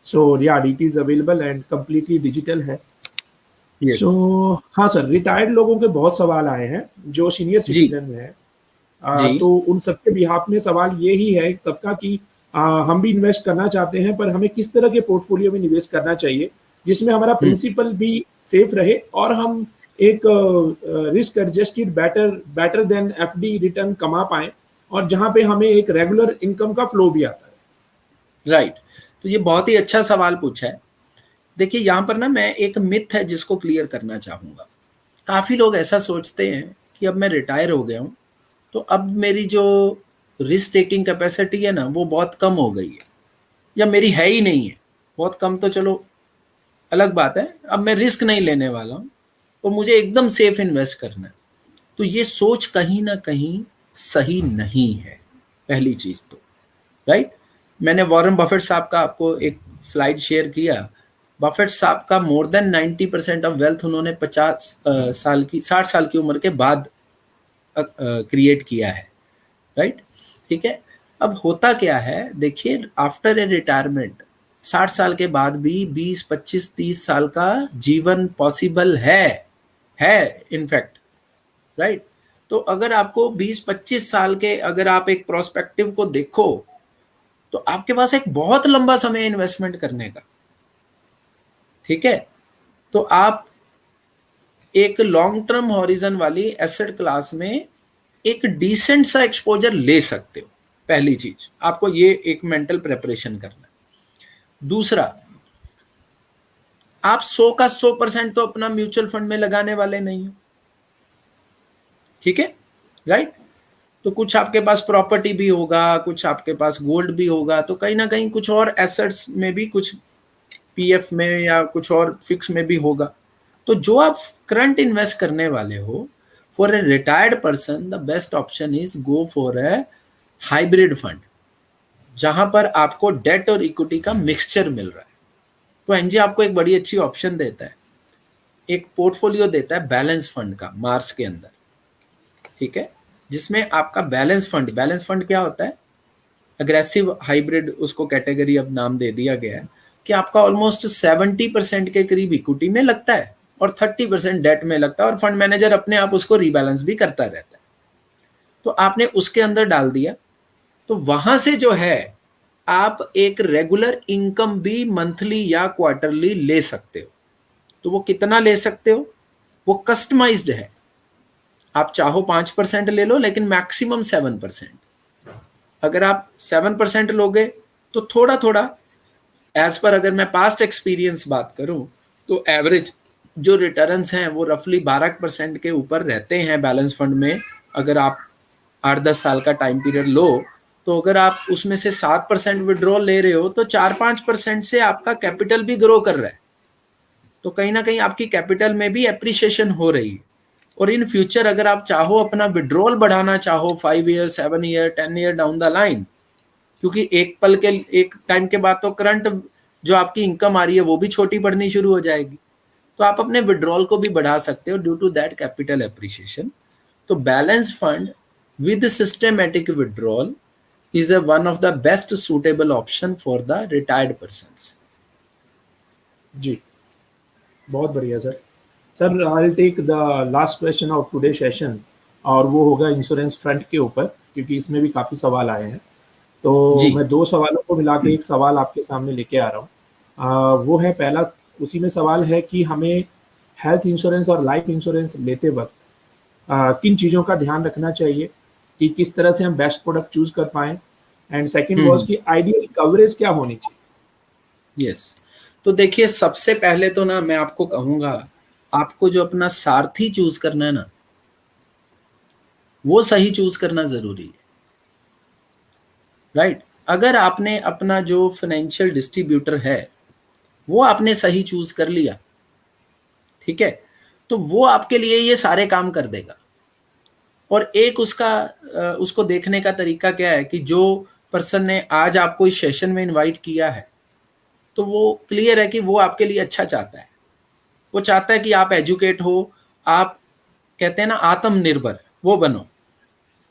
सो या it is available and completely digital है। सो यस हाँ सर, रिटायर्ड लोगों के बहुत सवाल आए हैं जो सीनियर जी सिटीजन हैं। जी तो उन सबके बिहाफ में सवाल ये ही है सबका कि हम भी इन्वेस्ट करना चाहते हैं, पर हमें किस तरह के पोर्टफोलियो में निवेश करना चाहिए जिसमें हमारा हम्म प्रिंसिपल भी सेफ रहे और हम एक risk adjusted better better than FD return कमा पाए, और जहां पे हमें एक रेगुलर इनकम का फ्लो भी आता है। राइट। तो ये बहुत ही अच्छा सवाल पूछा है। देखिए यहाँ पर ना मैं एक मिथ है जिसको क्लियर करना चाहूंगा। काफी लोग ऐसा सोचते हैं कि अब मैं रिटायर हो गया हूँ तो अब मेरी जो रिस्क टेकिंग कैपेसिटी है ना वो बहुत कम हो गई है, या मेरी है ही नहीं है। बहुत कम तो चलो अलग बात है, अब मैं रिस्क नहीं लेने वाला हूँ और मुझे एकदम सेफ इन्वेस्ट करना है। तो ये सोच कहीं ना कहीं सही नहीं है, पहली चीज तो, राइट। मैंने वॉरेन बफेट साहब का आपको एक स्लाइड शेयर किया। बफेट साहब का मोर देन 90% ऑफ वेल्थ उन्होंने 60 साल की उम्र के बाद क्रिएट किया है, राइट। ठीक है। अब होता क्या है, देखिए आफ्टर ए रिटायरमेंट 60 साल के बाद भी 20, 25, 30 साल का जीवन पॉसिबल है इनफैक्ट, राइट। तो अगर आपको 20, 25 साल के अगर आप एक प्रोस्पेक्टिव को देखो तो आपके पास एक बहुत लंबा समय इन्वेस्टमेंट करने का, ठीक है। तो आप एक लॉन्ग टर्म हॉरिजन वाली एसेट क्लास में एक डिसेंट सा एक्सपोजर ले सकते हो, पहली चीज आपको ये एक मेंटल प्रेपरेशन करना है। दूसरा, आप 100 का 100% तो अपना म्यूचुअल फंड में लगाने वाले नहीं हो, ठीक है, राइट। तो कुछ आपके पास प्रॉपर्टी भी होगा, कुछ आपके पास गोल्ड भी होगा, तो कहीं ना कहीं कुछ और एसेट्स में भी, कुछ पीएफ में या कुछ और फिक्स में भी होगा। तो जो आप करंट इन्वेस्ट करने वाले हो, for a retired person the best option is go for a hybrid fund, जहां पर आपको डेट और इक्विटी का मिक्सचर मिल रहा है। तो एनजी आपको एक बड़ी अच्छी ऑप्शन देता है, एक पोर्टफोलियो देता है बैलेंस फंड का मार्स के अंदर, ठीक है, जिसमें आपका बैलेंस फंड क्या होता है, अग्रेसिव हाइब्रिड उसको कैटेगरी अब नाम दे दिया गया है, कि आपका ऑलमोस्ट 70% के करीब इक्विटी में लगता है और 30% डेट में लगता है, और फंड मैनेजर अपने आप उसको रीबैलेंस भी करता रहता है। तो आपने उसके अंदर डाल दिया, तो वहां से जो है आप एक रेगुलर इनकम भी मंथली या क्वार्टरली ले सकते हो। तो वो कितना ले सकते हो, वो कस्टमाइज्ड है। आप चाहो 5% ले लो, लेकिन मैक्सिमम 7%। अगर आप 7% लोगे तो थोड़ा थोड़ा एज पर, अगर मैं पास्ट एक्सपीरियंस बात करूं तो एवरेज जो रिटर्न्स हैं वो रफली 12% के ऊपर रहते हैं बैलेंस फंड में। अगर आप 8-10 साल का टाइम पीरियड लो, तो अगर आप उसमें से 7% विड्रॉल ले रहे हो, तो 4-5% से आपका कैपिटल भी ग्रो कर रहा है। तो कहीं ना कहीं आपकी कैपिटल में भी एप्रिसिएशन हो रही है। और इन फ्यूचर अगर आप चाहो अपना विड्रॉल बढ़ाना चाहो 5 year, 7 year, 10 year down the line, क्योंकि एक टाइम के बाद तो करंट जो आपकी इनकम आ रही है वो भी छोटी पड़नी शुरू हो जाएगी, तो आप अपने विड्रॉल को भी बढ़ा सकते हो due to that capital appreciation. तो balance fund with systematic withdrawal is one of the best suitable option for the retired persons. जी, बहुत बढ़िया सर। Sir, I will take the last question of today session, और वो होगा insurance front के ऊपर, क्योंकि इसमें भी काफ़ी सवाल आए हैं। तो मैं 2 सवालों को मिला के एक सवाल आपके सामने लेके आ रहा हूँ। वो है पहला, उसी में सवाल है कि हमें हेल्थ इंश्योरेंस और लाइफ इंश्योरेंस लेते वक्त किन चीज़ों का ध्यान रखना चाहिए, कि किस तरह से हम बेस्ट प्रोडक्ट चूज कर पाएँ, एंड सेकंड वाज कि आइडियल कवरेज क्या होनी चाहिए। यस, तो देखिए, सबसे पहले तो ना मैं आपको कहूंगा, आपको जो अपना सारथी चूज करना है ना, वो सही चूज करना जरूरी है, राइट। अगर आपने अपना जो फाइनेंशियल डिस्ट्रीब्यूटर है वो आपने सही चूज कर लिया, ठीक है, तो वो आपके लिए ये सारे काम कर देगा। और एक उसको देखने का तरीका क्या है कि जो पर्सन ने आज आपको इस सेशन में इनवाइट किया है, तो वो क्लियर है कि वो आपके लिए अच्छा चाहता है। वो चाहता है कि आप एजुकेट हो, आप कहते हैं ना आत्मनिर्भर, वो बनो,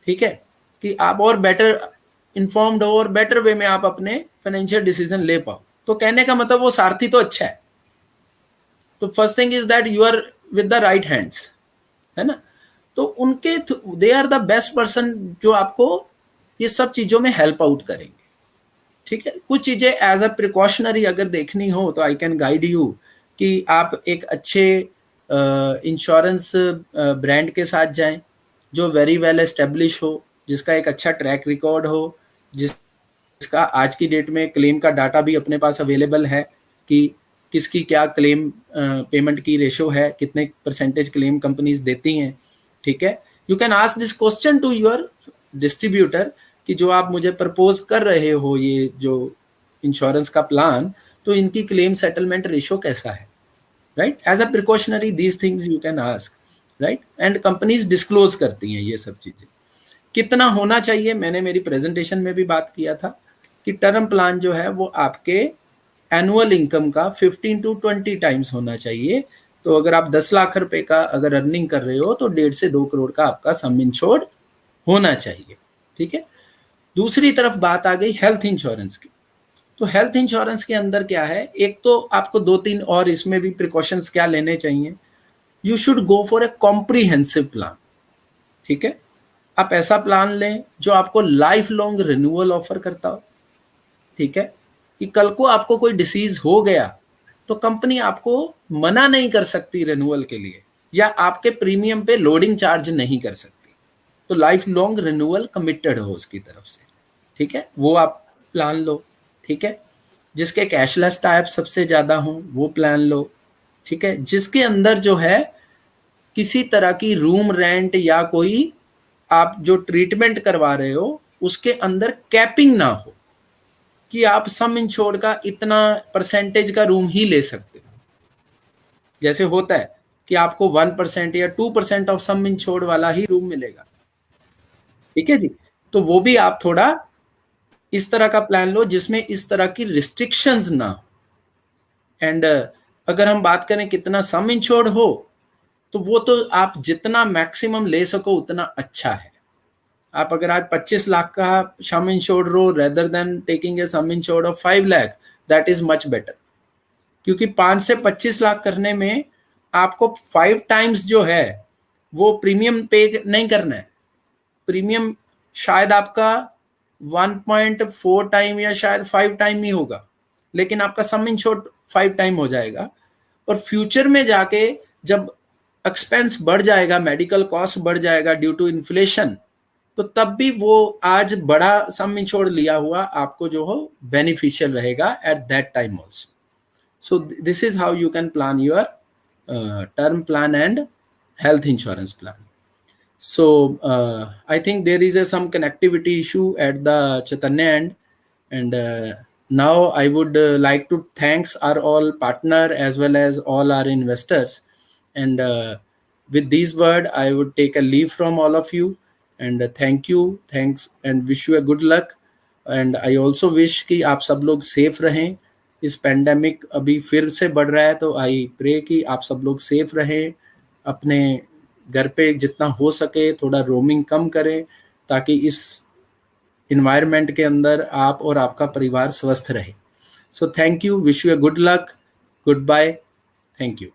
ठीक है, कि आप और बेटर इन्फॉर्म्ड हो और बेटर वे में आप अपने फाइनेंशियल डिसीजन ले पाओ। तो कहने का मतलब वो सारथी तो अच्छा है। तो first thing is that you are with the right hands, है ना। तो उनके they are the best person जो आपको ये सब चीजों में हेल्प आउट करेंगे, ठीक है। कुछ चीजें एज अ प्रिकॉशनरी अगर देखनी हो तो आई कैन गाइड यू कि आप एक अच्छे इंश्योरेंस ब्रांड के साथ जाएं जो वेरी वेल एस्टेब्लिश हो, जिसका एक अच्छा ट्रैक रिकॉर्ड हो, जिसका आज की डेट में क्लेम का डाटा भी अपने पास अवेलेबल है कि किसकी क्या क्लेम पेमेंट की रेशो है, कितने परसेंटेज क्लेम कंपनीज देती हैं, ठीक है। You can ask this question to your distributor कि जो आप मुझे प्रपोज कर रहे हो ये जो इंश्योरेंस का प्लान, तो इनकी क्लेम सेटलमेंट रेशो कैसा है, right. As a precautionary these things you can ask, right. And companies disclose करती हैं ये सब चीजें। कितना होना चाहिए, मैंने मेरी प्रेजेंटेशन में भी बात किया था कि टर्म प्लान जो है वो आपके एनुअल इनकम का 15 to 20 टाइम्स होना चाहिए। तो अगर आप 10 लाख रुपए का अगर अर्निंग कर रहे हो तो 1.5 से 2 करोड़ का आपका सम इंश्योर्ड होना चाहिए, ठीक है। दूसरी तरफ बात आ गई हेल्थ इंश्योरेंस की। तो हेल्थ इंश्योरेंस के अंदर क्या है, एक तो आपको 2-3 और इसमें भी प्रिकॉशंस क्या लेने चाहिए। You should go for a comprehensive plan, ठीक है। आप ऐसा प्लान लें जो आपको लाइफ लॉन्ग रिन्यूअल ऑफर करता हो, ठीक है, कि कल को आपको कोई डिसीज हो गया तो कंपनी आपको मना नहीं कर सकती रिन्यूअल के लिए, या आपके प्रीमियम पे लोडिंग चार्ज नहीं कर सकती। तो लाइफ लॉन्ग रिन्यूअल कमिटेड हो उसकी तरफ से, ठीक है, वो आप प्लान लो। ठीक है, जिसके कैशलेस टाइप सबसे ज्यादा हो वो प्लान लो। ठीक है, जिसके अंदर जो है किसी तरह की रूम रेंट या कोई आप जो ट्रीटमेंट करवा रहे हो उसके अंदर कैपिंग ना हो कि आप सम इंश्योर्ड का इतना परसेंटेज का रूम ही ले सकते हो। जैसे होता है कि आपको 1% या 2% ऑफ सम इंश्योर्ड वाला ही रूम मिलेगा। ठीक है जी, तो वो भी आप थोड़ा इस तरह का प्लान लो जिसमें इस तरह की रिस्ट्रिक्शंस ना हो। एंड अगर हम बात करें कितना सम इंश्योर्ड हो, तो वो तो आप जितना मैक्सिमम ले सको उतना अच्छा है। आप अगर आज 25 लाख का सम इंश्योर्ड रो rather than taking a sum insured of 5 lakh, that is much better. क्योंकि 5 से 25 लाख करने में आपको 5 टाइम्स जो है वो प्रीमियम पे नहीं करना है। प्रीमियम शायद आपका 1.4 टाइम या शायद 5 टाइम ही होगा, लेकिन आपका सम इंश्योर्ड 5 टाइम हो जाएगा। और फ्यूचर में जाके जब एक्सपेंस बढ़ जाएगा, मेडिकल कॉस्ट बढ़ जाएगा ड्यू टू इन्फ्लेशन, तो तब भी वो आज बड़ा सम इंश्योर्ड लिया हुआ आपको जो हो बेनिफिशियल रहेगा at that time also. So this is how you can plan your term plan and health insurance plan. So I think there is some connectivity issue at the Chaitanya end, and now I would like to thanks our all partner as well as all our investors. And with these word, I would take a leave from all of you, and thank you, thanks, and wish you a good luck. And I also wish कि आप सब लोग safe रहें। इस pandemic अभी फिर से बढ़ रहा है, तो आई प्रे कि आप सब लोग सेफ रहें, अपने घर पे जितना हो सके थोड़ा रोमिंग कम करें, ताकि इस इन्वायरमेंट के अंदर आप और आपका परिवार स्वस्थ रहे। So thank you, wish you a good luck, good bye, thank you.